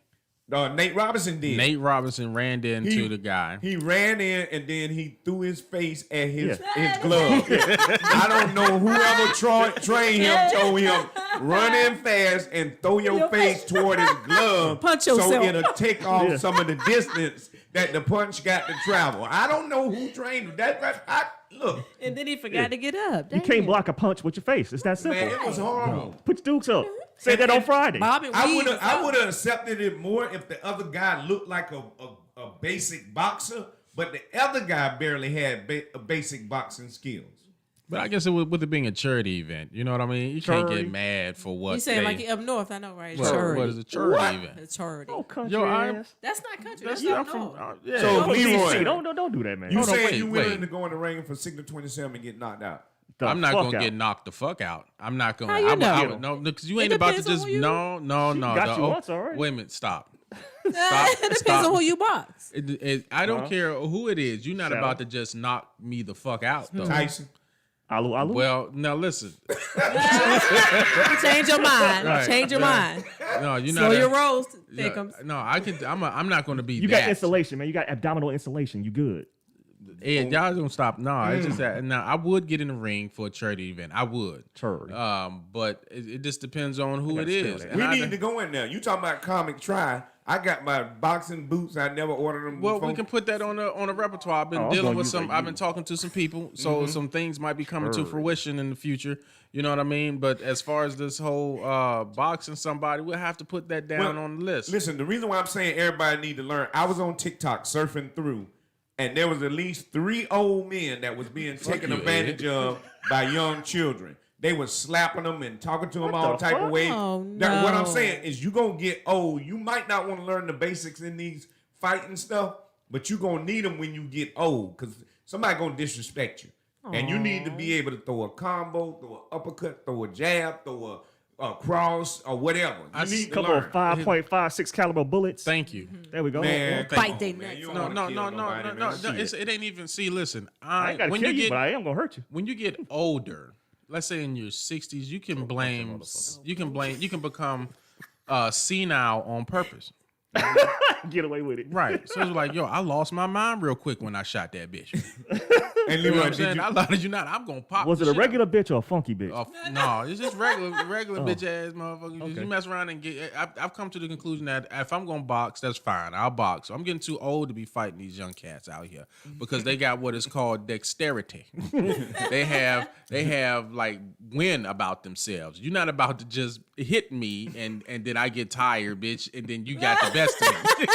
[SPEAKER 4] Nate Robinson did.
[SPEAKER 5] Nate Robinson ran into the guy.
[SPEAKER 4] He ran in and then he threw his face at his glove. I don't know whoever trained him told him run in fast and throw your face toward his glove.
[SPEAKER 6] Punch yourself.
[SPEAKER 4] So it'll take off some of the distance that the punch got to travel. I don't know who trained him. Look.
[SPEAKER 6] And then he forgot to get up.
[SPEAKER 7] You can't block a punch with your face. It's that simple.
[SPEAKER 4] Man, it was horrible.
[SPEAKER 7] Put your dukes up. Say that on Friday.
[SPEAKER 4] I would have accepted it more if the other guy looked like a basic boxer, but the other guy barely had basic boxing skills.
[SPEAKER 5] But I guess with it being a charity event, you know what I mean? You can't get mad for what
[SPEAKER 6] you saying like up north, I know, right?
[SPEAKER 5] What is a charity event?
[SPEAKER 6] It's charity.
[SPEAKER 7] Oh, country ass.
[SPEAKER 6] That's not country. That's
[SPEAKER 5] I'm
[SPEAKER 6] up
[SPEAKER 5] from,
[SPEAKER 6] north.
[SPEAKER 5] yeah.
[SPEAKER 4] So Leroy,
[SPEAKER 7] don't do that, man.
[SPEAKER 4] you saying you
[SPEAKER 5] wait.
[SPEAKER 4] willing to go in the ring for Signal 27 and get knocked out?
[SPEAKER 5] I'm not gonna get knocked the fuck out. I'm not gonna.
[SPEAKER 6] How you know?
[SPEAKER 5] No, because you ain't about to just no.
[SPEAKER 7] got you once already.
[SPEAKER 5] Wait a minute, stop.
[SPEAKER 6] It depends on who you box.
[SPEAKER 5] I don't care who it is. You're not about to just knock me the fuck out, though.
[SPEAKER 4] Tyson.
[SPEAKER 7] Alu.
[SPEAKER 5] Well, now listen.
[SPEAKER 6] Change your mind.
[SPEAKER 5] Right,
[SPEAKER 6] Change your mind.
[SPEAKER 5] No, you're
[SPEAKER 6] Slow
[SPEAKER 5] not.
[SPEAKER 6] your rolls,
[SPEAKER 5] Yeah,
[SPEAKER 6] Thickums.
[SPEAKER 5] no, I can. I'm not going to be.
[SPEAKER 7] You
[SPEAKER 5] that.
[SPEAKER 7] got insulation, man. You got abdominal insulation. You good.
[SPEAKER 5] Ed, y'all don't stop. No, it's just that. Now, I would get in the ring for a charity event. I would.
[SPEAKER 7] Charity.
[SPEAKER 5] But it just depends on who it is.
[SPEAKER 7] that.
[SPEAKER 5] And
[SPEAKER 4] We
[SPEAKER 5] I-
[SPEAKER 4] need to go in there. You talking about comic try? I got my boxing boots. I never ordered them.
[SPEAKER 5] Well,
[SPEAKER 4] before.
[SPEAKER 5] we can put that on a repertoire. I've been
[SPEAKER 7] I was
[SPEAKER 5] dealing
[SPEAKER 7] gonna
[SPEAKER 5] with
[SPEAKER 7] use
[SPEAKER 5] some.
[SPEAKER 7] that
[SPEAKER 5] I've been talking to some people, so some things might be coming to fruition in the future. You know what I mean? But as far as this whole boxing somebody, we'll have to put that down on the list.
[SPEAKER 4] Listen, the reason why I'm saying everybody need to learn, I was on TikTok surfing through, and there was at least 3 old men that was being taken
[SPEAKER 5] you,
[SPEAKER 4] advantage of by young children. They was slapping them and talking to them
[SPEAKER 7] What
[SPEAKER 4] all
[SPEAKER 7] the
[SPEAKER 4] type of
[SPEAKER 7] fuck?
[SPEAKER 4] ways.
[SPEAKER 6] Oh,
[SPEAKER 4] What I'm
[SPEAKER 6] no.
[SPEAKER 4] saying is you going to get old. You might not want to learn the basics in these fighting stuff, but you going to need them when you get old because somebody going to disrespect you. And you need to be able to throw a combo, throw an uppercut, throw a jab, throw a cross, or whatever. You need to
[SPEAKER 7] Couple
[SPEAKER 4] learn.
[SPEAKER 7] of 5.56 caliber bullets.
[SPEAKER 5] Thank you.
[SPEAKER 7] There we go.
[SPEAKER 4] Man, come
[SPEAKER 6] Fight
[SPEAKER 4] on,
[SPEAKER 6] they
[SPEAKER 4] man.
[SPEAKER 6] nuts.
[SPEAKER 4] You don't
[SPEAKER 5] No,
[SPEAKER 4] wanna
[SPEAKER 5] no,
[SPEAKER 4] kill
[SPEAKER 5] no, no,
[SPEAKER 4] nobody,
[SPEAKER 5] no,
[SPEAKER 4] man.
[SPEAKER 5] no. It ain't even. See, listen.
[SPEAKER 7] I ain't gotta kill you, but I am gonna hurt you.
[SPEAKER 5] When you get older, let's say in your 60s, you can blame. You can become senile on purpose.
[SPEAKER 7] Get away with it.
[SPEAKER 5] Right. So it's like, yo, I lost my mind real quick when I shot that bitch.
[SPEAKER 4] And
[SPEAKER 5] You know
[SPEAKER 4] Leroy,
[SPEAKER 5] what I'm
[SPEAKER 4] did
[SPEAKER 5] saying?
[SPEAKER 4] you,
[SPEAKER 5] I lied you not. I'm gonna pop.
[SPEAKER 7] Was
[SPEAKER 5] the
[SPEAKER 7] it a
[SPEAKER 5] shit
[SPEAKER 7] regular bitch or a funky bitch?
[SPEAKER 5] out. No, it's just regular bitch ass motherfucker. 'Cause you mess around and get. I've come to the conclusion that if I'm gonna box, that's fine. I'll box. I'm getting too old to be fighting these young cats out here because they got what is called dexterity. they have like win about themselves. You're not about to just hit me and then I get tired, bitch, and then you got the best of me.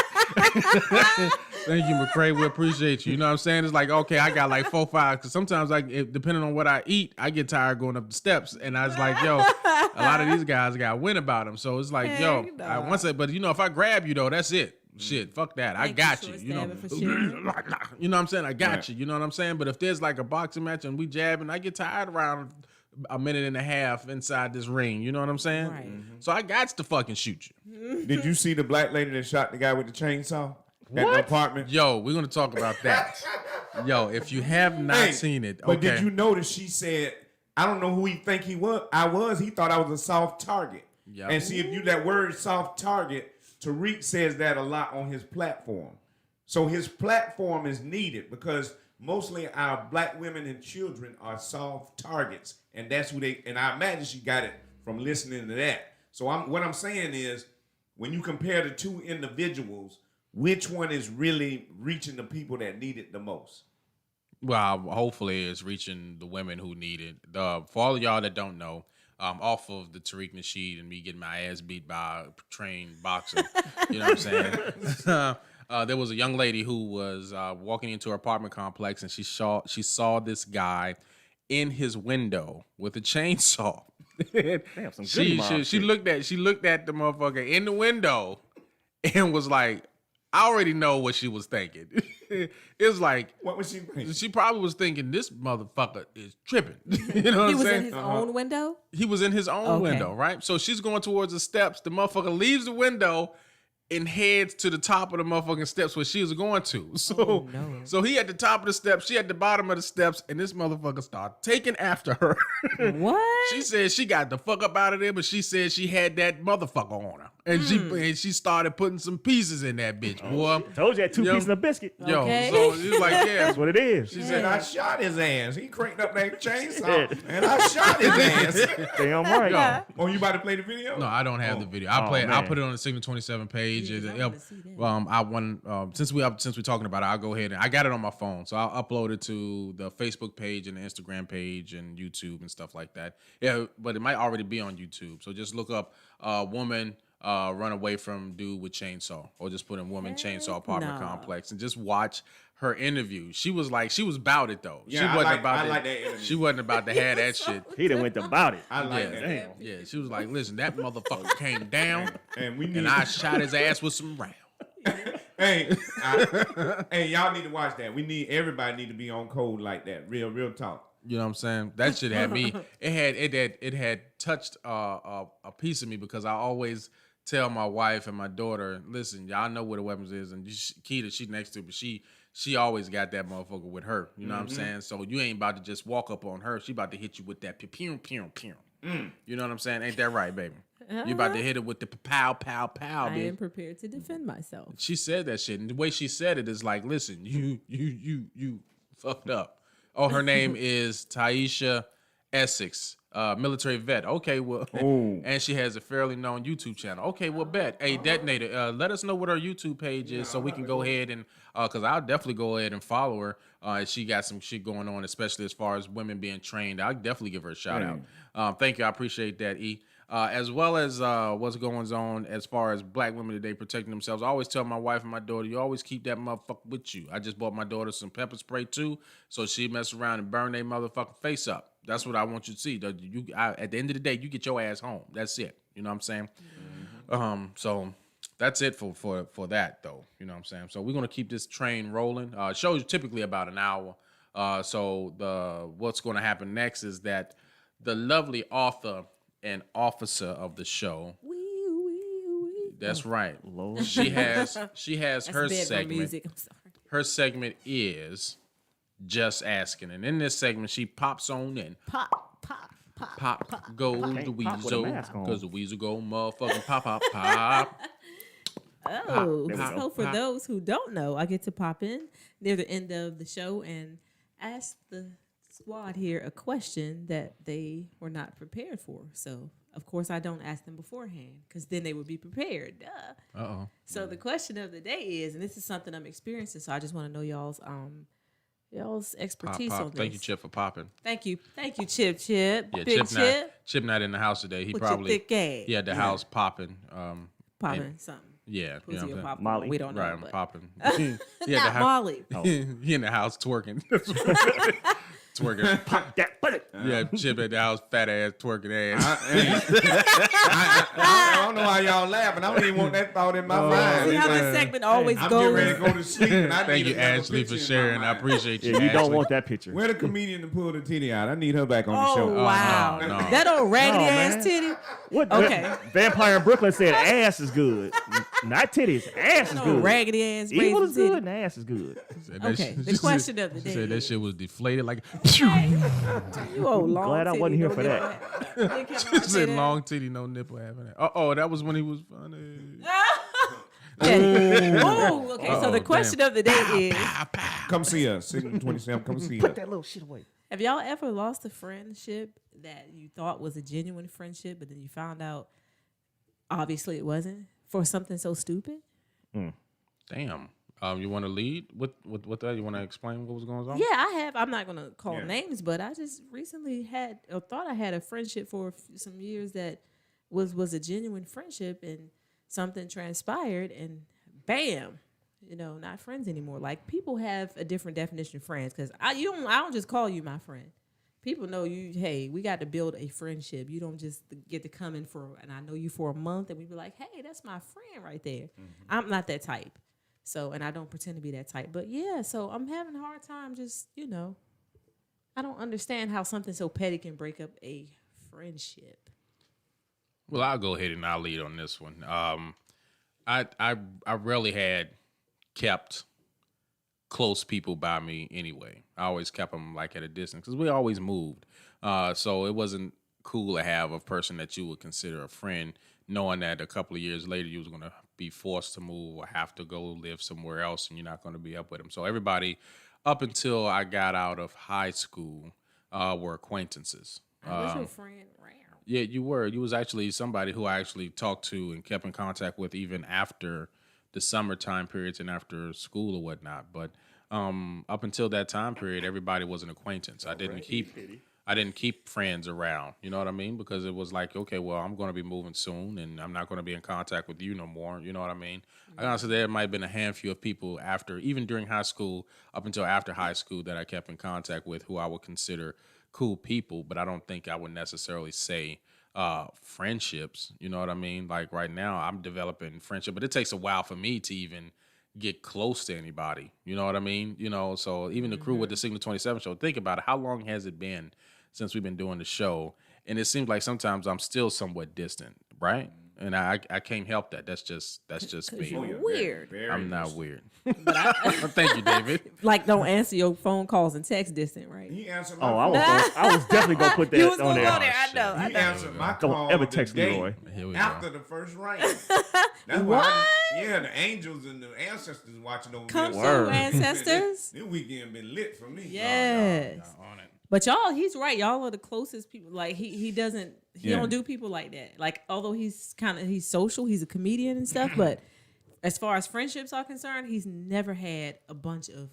[SPEAKER 5] Thank you, McCray. We appreciate you. You know what I'm saying? It's like, okay, I got like 4, 5. Because sometimes, depending on what I eat, I get tired going up the steps. And I was like, yo, a lot of these guys got win about them. So it's like, yo,
[SPEAKER 6] Heck no.
[SPEAKER 5] I once I, but you know, if I grab you though, that's it. Shit, fuck that. I got you. You know, you know what I'm saying? I got you. You know what I'm saying? But if there's like a boxing match and we jabbing, I get tired around a minute and a half inside this ring. You know what I'm saying?
[SPEAKER 6] Right.
[SPEAKER 5] So I got to fucking shoot you.
[SPEAKER 4] did you see the black lady that shot the guy with the chainsaw at the apartment?
[SPEAKER 5] Yo, we're gonna talk about that. Yo, if you have not
[SPEAKER 4] Hey,
[SPEAKER 5] seen it,
[SPEAKER 4] But
[SPEAKER 5] okay.
[SPEAKER 4] did you notice she said, I don't know who he think he was. He thought I was a soft target.
[SPEAKER 5] Yep.
[SPEAKER 4] And see, if you that word soft target, Tariq says that a lot on his platform. So his platform is needed because mostly our black women and children are soft targets. And that's who and I imagine she got it from listening to that. So what I'm saying is, when you compare the two individuals, which one is really reaching the people that need it the most?
[SPEAKER 5] Well, hopefully it's reaching the women who need it. For all of y'all that don't know, off of the Tariq Nasheed and me getting my ass beat by a trained boxer, you know what I'm saying? There was a young lady who was walking into her apartment complex and she saw this guy in his window with a chainsaw.
[SPEAKER 7] Damn, some good
[SPEAKER 5] She looked at the motherfucker in the window and was like, I already know what she was thinking. It was like,
[SPEAKER 4] What was she thinking?
[SPEAKER 5] she probably was thinking this motherfucker is tripping. You know what
[SPEAKER 6] He
[SPEAKER 5] I'm
[SPEAKER 6] was
[SPEAKER 5] saying?
[SPEAKER 6] in his own window?
[SPEAKER 5] He was in his own
[SPEAKER 6] Okay.
[SPEAKER 5] window, right? So she's going towards the steps. The motherfucker leaves the window and heads to the top of the motherfucking steps where she was going to. So, so he at the top of the steps, she at the bottom of the steps, and this motherfucker started taking after her.
[SPEAKER 6] What?
[SPEAKER 5] She said she got the fuck up out of there, but she said she had that motherfucker on her. And she started putting some pieces in that bitch, boy.
[SPEAKER 7] Told you had two pieces of biscuit.
[SPEAKER 5] Yo,
[SPEAKER 6] Okay.
[SPEAKER 5] so it's like, yeah.
[SPEAKER 7] That's what it is.
[SPEAKER 4] She said, I shot his ass. He cranked up that chainsaw, and I shot his ass.
[SPEAKER 7] Damn right.
[SPEAKER 5] Yo.
[SPEAKER 4] Oh, you about to play the video?
[SPEAKER 5] No, I don't have the video. I'll play it.
[SPEAKER 7] man.
[SPEAKER 5] I'll put it on the Signal 27 page.
[SPEAKER 6] Yeah, 'cause I wanna see that.
[SPEAKER 5] I want since we're talking about it, I'll go ahead and I got it on my phone, so I'll upload it to the Facebook page and the Instagram page and YouTube and stuff like that. Yeah, but it might already be on YouTube. So just look up woman run away from dude with chainsaw, or just put in woman chainsaw apartment complex and just watch her interview. She was about it though.
[SPEAKER 4] Yeah,
[SPEAKER 5] she wasn't
[SPEAKER 4] I like that interview.
[SPEAKER 5] She wasn't about to have that shit.
[SPEAKER 7] He done went about it.
[SPEAKER 4] I like
[SPEAKER 5] Yeah,
[SPEAKER 4] that.
[SPEAKER 7] Damn.
[SPEAKER 5] yeah. She was like, "Listen, that motherfucker came down,
[SPEAKER 4] And we need.
[SPEAKER 5] and I shot his ass with some rounds."
[SPEAKER 4] Hey, hey, y'all need to watch that. Everybody need to be on code like that. Real talk.
[SPEAKER 5] You know what I'm saying? That shit had me. It had touched a piece of me, because I always tell my wife and my daughter, listen, y'all know what the weapons is, and Keita, she's next to it, but she always got that motherfucker with her. You know what I'm saying? So you ain't about to just walk up on her. She about to hit you with that pew pew pew. You know what I'm saying? Ain't that right, baby? You about to hit it with the pow pow pow.
[SPEAKER 6] I
[SPEAKER 5] bitch.
[SPEAKER 6] am prepared to defend myself.
[SPEAKER 5] She said that shit, and the way she said it is like, listen, you fucked up. Oh, her name is Taisha Essex, military vet. Okay, well, and she has a fairly known YouTube channel. Okay, well, bet. Hey, Detonator, let us know what her YouTube page is so we can go ahead and, because I'll definitely go ahead and follow her. She got some shit going on, especially as far as women being trained. I'll definitely give her a shout out. Thank you. I appreciate that, E. As well as what's going on as far as black women today protecting themselves. I always tell my wife and my daughter, you always keep that motherfucker with you. I just bought my daughter some pepper spray too, so she mess around and burn their motherfucking face up. That's what I want you to see. At the end of the day, you get your ass home. That's it. You know what I'm saying? So that's it for that though. You know what I'm saying? So we're gonna keep this train rolling. Show's typically about an hour. So what's gonna happen next is that the lovely author and officer of the show. That's right.
[SPEAKER 7] Lord.
[SPEAKER 5] She has
[SPEAKER 6] That's
[SPEAKER 5] her
[SPEAKER 6] bedroom
[SPEAKER 5] segment.
[SPEAKER 6] music. I'm sorry.
[SPEAKER 5] Her segment is Just Asking, and in this segment she pops on in.
[SPEAKER 6] Pop
[SPEAKER 5] Goes the
[SPEAKER 7] Can't pop with a
[SPEAKER 5] weasel,
[SPEAKER 7] mask on.
[SPEAKER 5] because the weasel go motherfucking pop.
[SPEAKER 6] Oh,
[SPEAKER 7] There we go.
[SPEAKER 6] so for those who don't know, I get to pop in near the end of the show and ask the squad here a question that they were not prepared for. So, of course, I don't ask them beforehand, because then they would be prepared. Duh.
[SPEAKER 5] Uh-oh.
[SPEAKER 6] So the question of the day is, and this is something I'm experiencing, so I just want to know y'all's expertise on this.
[SPEAKER 5] Thank you, Chip, for popping.
[SPEAKER 6] Thank you, Chip.
[SPEAKER 5] Yeah,
[SPEAKER 6] Big
[SPEAKER 5] Chip not in the house today. He
[SPEAKER 6] With your
[SPEAKER 5] probably
[SPEAKER 6] thick ass.
[SPEAKER 5] he had the house popping.
[SPEAKER 6] Popping something.
[SPEAKER 5] Yeah, you know
[SPEAKER 6] Pussy
[SPEAKER 5] what
[SPEAKER 6] or
[SPEAKER 5] I'm saying?
[SPEAKER 6] popping.
[SPEAKER 7] Molly.
[SPEAKER 6] We don't know.
[SPEAKER 5] Right, I'm
[SPEAKER 6] but-
[SPEAKER 5] popping. He had the
[SPEAKER 6] Not
[SPEAKER 5] house.
[SPEAKER 6] Molly.
[SPEAKER 5] He in the house twerking. Twerking.
[SPEAKER 7] Pop that bullet.
[SPEAKER 5] Yeah, Chip at the house, fat ass, twerking ass.
[SPEAKER 4] I don't know why y'all laughing. I don't even want that thought in my mind.
[SPEAKER 6] See how this segment always
[SPEAKER 4] I'm getting ready to
[SPEAKER 6] goes.
[SPEAKER 4] go to sleep. And I
[SPEAKER 5] Thank
[SPEAKER 4] need
[SPEAKER 5] you,
[SPEAKER 4] another
[SPEAKER 5] Ashley,
[SPEAKER 4] picture
[SPEAKER 5] for
[SPEAKER 4] in my
[SPEAKER 5] sharing. I
[SPEAKER 4] mind.
[SPEAKER 5] appreciate you,
[SPEAKER 7] Yeah, you don't
[SPEAKER 5] Ashley.
[SPEAKER 7] want that picture.
[SPEAKER 4] Where the comedian to pull the titty out? I need her back on the show.
[SPEAKER 6] Oh, wow.
[SPEAKER 5] no.
[SPEAKER 6] That old raggedy
[SPEAKER 7] No,
[SPEAKER 6] ass
[SPEAKER 7] man.
[SPEAKER 6] titty.
[SPEAKER 7] What?
[SPEAKER 6] Okay.
[SPEAKER 7] Vampire in Brooklyn said ass is good. Not titties. Ass is
[SPEAKER 6] No
[SPEAKER 7] good.
[SPEAKER 6] raggedy ass
[SPEAKER 7] Evil
[SPEAKER 6] raisin
[SPEAKER 7] is
[SPEAKER 6] titty.
[SPEAKER 7] good and ass is good.
[SPEAKER 5] Said that
[SPEAKER 6] Okay,
[SPEAKER 5] shit-
[SPEAKER 6] the
[SPEAKER 5] she
[SPEAKER 6] question of the
[SPEAKER 5] she
[SPEAKER 6] day
[SPEAKER 5] said that
[SPEAKER 6] is-
[SPEAKER 5] shit was deflated like.
[SPEAKER 6] You old long
[SPEAKER 7] Glad I
[SPEAKER 6] titty,
[SPEAKER 7] wasn't here
[SPEAKER 6] no
[SPEAKER 7] for
[SPEAKER 6] nipple
[SPEAKER 7] that.
[SPEAKER 6] ha- Nick Kevin Hart say
[SPEAKER 5] said
[SPEAKER 6] that?
[SPEAKER 5] long titty, no nipple having it. Oh, that was when he was funny.
[SPEAKER 6] Okay. Ooh, okay. So
[SPEAKER 5] Uh-oh,
[SPEAKER 6] the question of the day is:
[SPEAKER 4] Come see us. Signal 27. Come see
[SPEAKER 7] Put
[SPEAKER 4] us.
[SPEAKER 7] that little shit away.
[SPEAKER 6] have y'all ever lost a friendship that you thought was a genuine friendship, but then you found out obviously it wasn't for something so stupid?
[SPEAKER 5] Damn. You want to lead with that? You want to explain what was going on?
[SPEAKER 6] Yeah, I have. I'm not gonna call
[SPEAKER 4] Yeah.
[SPEAKER 6] names, but I just recently had or thought I had a friendship for some years that was a genuine friendship, and something transpired, and bam, not friends anymore. Like, people have a different definition of friends, because I don't just call you my friend. People know you. Hey, we got to build a friendship. You don't just get to come in and I know you for a month, and we be like, hey, that's my friend right there. I'm not that type. So, and I don't pretend to be that type. But yeah, so I'm having a hard time just, I don't understand how something so petty can break up a friendship.
[SPEAKER 5] Well, I'll go ahead and I'll lead on this one. I rarely had kept close people by me anyway. I always kept them like at a distance because we always moved. So it wasn't cool to have a person that you would consider a friend knowing that a couple of years later you was going to be forced to move or have to go live somewhere else, and you're not going to be up with them. So everybody, up until I got out of high school, were acquaintances.
[SPEAKER 6] I was your friend around.
[SPEAKER 5] Yeah, you were. You was actually somebody who I actually talked to and kept in contact with even after the summertime periods and after school or whatnot. But up until that time period, everybody was an acquaintance. I didn't keep friends around. You know what I mean? Because it was like, okay, well, I'm going to be moving soon, and I'm not going to be in contact with you no more. You know what I mean? I honestly, there might have been a handful of people even during high school, up until after high school, that I kept in contact with who I would consider cool people, but I don't think I would necessarily say friendships. You know what I mean? Like right now, I'm developing friendship, but it takes a while for me to even get close to anybody. You know what I mean? You know, so even the crew with the Signal 27 show, think about it. How long has it been since we've been doing the show? And it seems like sometimes I'm still somewhat distant, right? And I can't help that. That's just me.
[SPEAKER 6] You're weird.
[SPEAKER 5] I'm not weird. Thank you, David.
[SPEAKER 6] Like, don't answer your phone calls and text distant, right?
[SPEAKER 4] He answered my
[SPEAKER 7] I was definitely gonna put
[SPEAKER 6] You was
[SPEAKER 7] that on
[SPEAKER 6] gonna
[SPEAKER 7] there.
[SPEAKER 6] go there. I know.
[SPEAKER 4] He answered my call.
[SPEAKER 7] Don't ever text
[SPEAKER 4] the day
[SPEAKER 7] Leroy.
[SPEAKER 5] Here we
[SPEAKER 4] after
[SPEAKER 5] go.
[SPEAKER 4] the first rain. That's why the angels and the ancestors watching over
[SPEAKER 6] Come
[SPEAKER 4] there.
[SPEAKER 6] through, ancestors.
[SPEAKER 4] This weekend been lit for me.
[SPEAKER 6] Yes.
[SPEAKER 5] On it.
[SPEAKER 6] But he's right. Y'all are the closest people. Like he don't do people like that. Like, although he's social, he's a comedian and stuff, but as far as friendships are concerned, he's never had a bunch of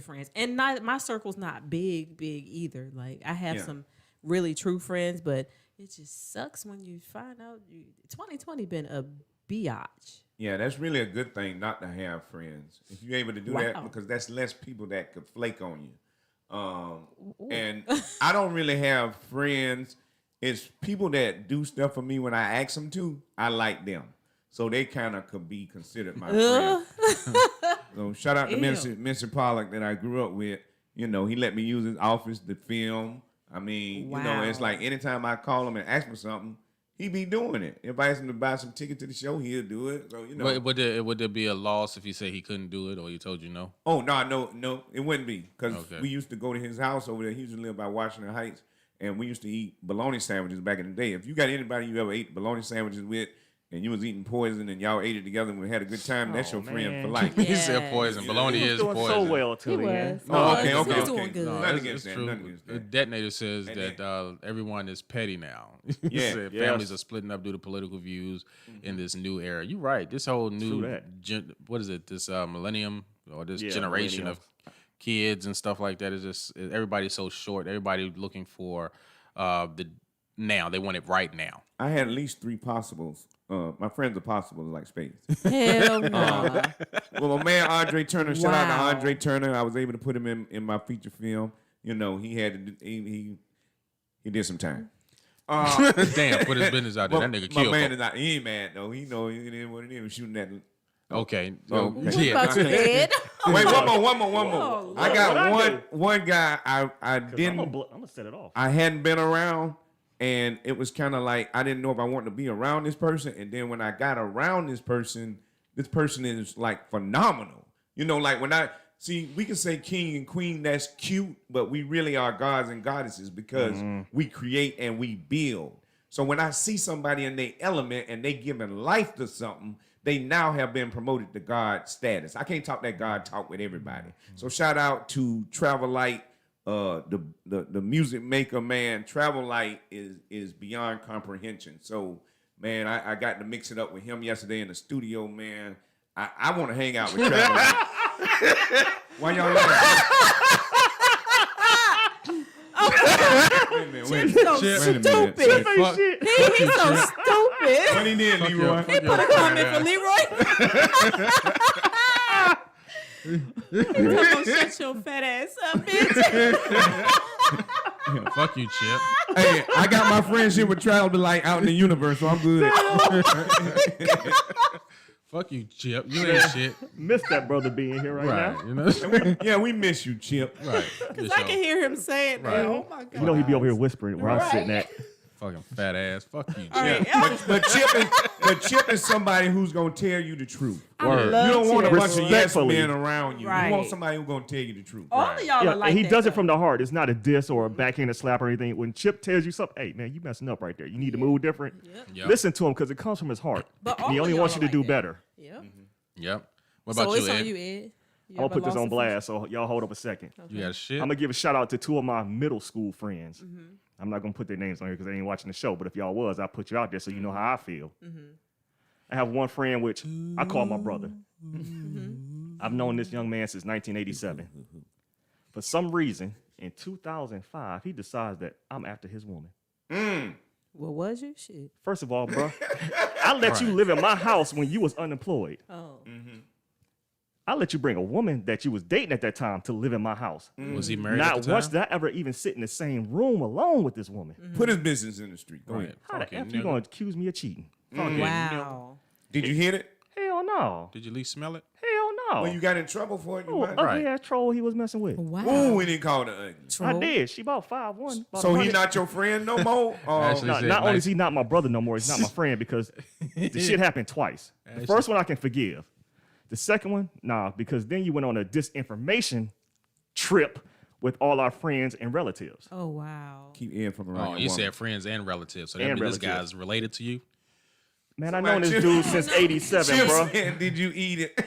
[SPEAKER 6] friends. And my circle's not big either. Like, I have some really true friends, but it just sucks when you find out 2020 been a biatch.
[SPEAKER 4] Yeah, that's really a good thing not to have friends. If you're able to do that, because that's less people that could flake on you. And I don't really have friends. It's people that do stuff for me when I ask them to. I like them, so they kind of could be considered my friend. So shout out to Mr. Pollock that I grew up with. You know, he let me use his office to film. I mean, you know, it's like anytime I call him and ask for something, he be doing it. If I ask him to buy some ticket to the show, he'll do it. So, you know.
[SPEAKER 5] Would there be a loss if he said he couldn't do it or he told you no?
[SPEAKER 4] Oh, no, it wouldn't be. Because we used to go to his house over there. He used to live by Washington Heights, and we used to eat bologna sandwiches back in the day. If you got anybody you ever ate bologna sandwiches with, and you was eating poison and y'all ate it together and we had a good time, that's your friend for life.
[SPEAKER 5] He said poison. Bologna is
[SPEAKER 7] doing
[SPEAKER 5] poison.
[SPEAKER 7] so well till the end.
[SPEAKER 4] Okay.
[SPEAKER 6] He's doing good.
[SPEAKER 5] No,
[SPEAKER 4] Nothing
[SPEAKER 5] it's
[SPEAKER 4] against that.
[SPEAKER 5] true.
[SPEAKER 4] Nothing against
[SPEAKER 5] The
[SPEAKER 4] that.
[SPEAKER 5] detonator says that everyone is petty now. He said families are splitting up due to political views in this new era. You're right. This whole new, what is it? This millennium or this generation of kids and stuff like that is just everybody's so short. Everybody looking for now. They want it right now.
[SPEAKER 4] I had at least 3 possibles. My friends are possible like space.
[SPEAKER 6] Hell no.
[SPEAKER 4] Well, my man Andre Turner, shout out to Andre Turner. I was able to put him in my feature film. You know, he did some time.
[SPEAKER 5] Damn, put his business out there. That nigga killed.
[SPEAKER 4] My man is not. He ain't mad though. He know it is what it is. Shooting that.
[SPEAKER 5] Okay.
[SPEAKER 4] Okay.
[SPEAKER 6] About your head.
[SPEAKER 4] Wait, one more. I got one guy. I didn't.
[SPEAKER 7] I'm gonna set it off.
[SPEAKER 4] I hadn't been around, and it was kind of like I didn't know if I wanted to be around this person. And then when I got around this person is like phenomenal. You know, like when we can say king and queen, that's cute, but we really are gods and goddesses because we create and we build. So when I see somebody in their element and they giving life to something, they now have been promoted to God status. I can't talk that God talk with everybody. So shout out to Travel Light, the music maker, man. Travel Light is beyond comprehension. So man, I got to mix it up with him yesterday in the studio, man. I want to hang out with Travel Light. Why y'all laughing? Wait a minute.
[SPEAKER 6] He's so stupid.
[SPEAKER 4] What he did, Leroy?
[SPEAKER 6] He put a comment for Leroy. You gonna shut your fat ass up, bitch.
[SPEAKER 5] Fuck you, Chip.
[SPEAKER 4] Hey, I got my friendship with Travel Light out in the universe, so I'm good.
[SPEAKER 5] Fuck you, Chip. You ain't shit.
[SPEAKER 7] Miss that brother being here right now.
[SPEAKER 5] You know?
[SPEAKER 4] Yeah, we miss you, Chip.
[SPEAKER 5] Right.
[SPEAKER 6] Because I can hear him say it now. Oh my God.
[SPEAKER 7] You know he'd be over here whispering where I'm sitting at.
[SPEAKER 5] Fucking fat ass. Fuck you, Chip.
[SPEAKER 6] Right.
[SPEAKER 4] But Chip is somebody who's gonna tell you the truth.
[SPEAKER 6] I
[SPEAKER 4] You
[SPEAKER 6] love
[SPEAKER 4] don't want a
[SPEAKER 6] Chip.
[SPEAKER 4] bunch of yes
[SPEAKER 7] Respectfully.
[SPEAKER 4] men around you. You want
[SPEAKER 6] Right.
[SPEAKER 4] somebody who's gonna tell you the truth.
[SPEAKER 6] All of y'all
[SPEAKER 7] Yeah,
[SPEAKER 6] are like
[SPEAKER 7] and he
[SPEAKER 6] that,
[SPEAKER 7] does it
[SPEAKER 6] though.
[SPEAKER 7] from the heart. It's not a diss or a backhanded slap or anything. When Chip tells you something, hey man, you messing up right there. You need to move different.
[SPEAKER 5] Yep.
[SPEAKER 7] Listen to him because it comes from his heart.
[SPEAKER 6] But
[SPEAKER 7] And he
[SPEAKER 6] all
[SPEAKER 7] only
[SPEAKER 6] of
[SPEAKER 7] wants
[SPEAKER 6] y'all
[SPEAKER 7] you
[SPEAKER 6] are
[SPEAKER 7] to do
[SPEAKER 6] like that.
[SPEAKER 7] better.
[SPEAKER 6] Yep.
[SPEAKER 5] Yep. What
[SPEAKER 6] So
[SPEAKER 5] about
[SPEAKER 6] it's
[SPEAKER 5] you,
[SPEAKER 6] on
[SPEAKER 5] Ed?
[SPEAKER 6] you, Ed.
[SPEAKER 7] I'm gonna put this on blast, so y'all hold up a second.
[SPEAKER 5] You got shit?
[SPEAKER 7] I'm gonna give a shout out to two of my middle school friends. I'm not gonna put their names on here because they ain't watching the show. But if y'all was, I'll put you out there so you know how I feel. I have one friend which I call my brother. I've known this young man since 1987. For some reason, in 2005, he decides that I'm after his woman.
[SPEAKER 6] What was you? Shit.
[SPEAKER 7] First of all, bro, I let you live in my house when you was unemployed.
[SPEAKER 6] Oh.
[SPEAKER 7] I let you bring a woman that you was dating at that time to live in my house.
[SPEAKER 5] Was he married at
[SPEAKER 7] Not
[SPEAKER 5] the
[SPEAKER 7] once
[SPEAKER 5] time?
[SPEAKER 7] did I ever even sit in the same room alone with this woman.
[SPEAKER 4] Put his business in the street. Go
[SPEAKER 5] Right.
[SPEAKER 4] ahead.
[SPEAKER 7] How the
[SPEAKER 5] Fucking
[SPEAKER 7] F you
[SPEAKER 5] nigga.
[SPEAKER 7] gonna accuse me of cheating?
[SPEAKER 6] Wow.
[SPEAKER 4] Did you hit it?
[SPEAKER 7] Hell no.
[SPEAKER 5] Did you at least smell it?
[SPEAKER 7] Hell no.
[SPEAKER 4] When you got in trouble for it, you
[SPEAKER 7] Oh,
[SPEAKER 4] might.
[SPEAKER 7] ugly ass troll he was messing with.
[SPEAKER 6] Wow.
[SPEAKER 4] Ooh, and he called her ugly.
[SPEAKER 7] I
[SPEAKER 6] Troll.
[SPEAKER 7] did. She about 5'1". about
[SPEAKER 4] So he
[SPEAKER 7] 100.
[SPEAKER 4] not your friend no more?
[SPEAKER 5] Actually,
[SPEAKER 7] Not,
[SPEAKER 5] said
[SPEAKER 7] not only
[SPEAKER 5] nice.
[SPEAKER 7] is he not my brother no more, he's not my friend because the shit happened twice. The first one I can forgive. The second one, nah, because then you went on a disinformation trip with all our friends and relatives.
[SPEAKER 6] Oh, wow.
[SPEAKER 4] keep Ed from around
[SPEAKER 5] Oh,
[SPEAKER 4] your
[SPEAKER 5] you
[SPEAKER 4] woman.
[SPEAKER 5] said friends and relatives. So that
[SPEAKER 7] And
[SPEAKER 5] means this
[SPEAKER 7] relatives.
[SPEAKER 5] guy's related to you?
[SPEAKER 7] Man, I've known this dude since 87,
[SPEAKER 4] Chip
[SPEAKER 7] bro.
[SPEAKER 4] said, did you eat it?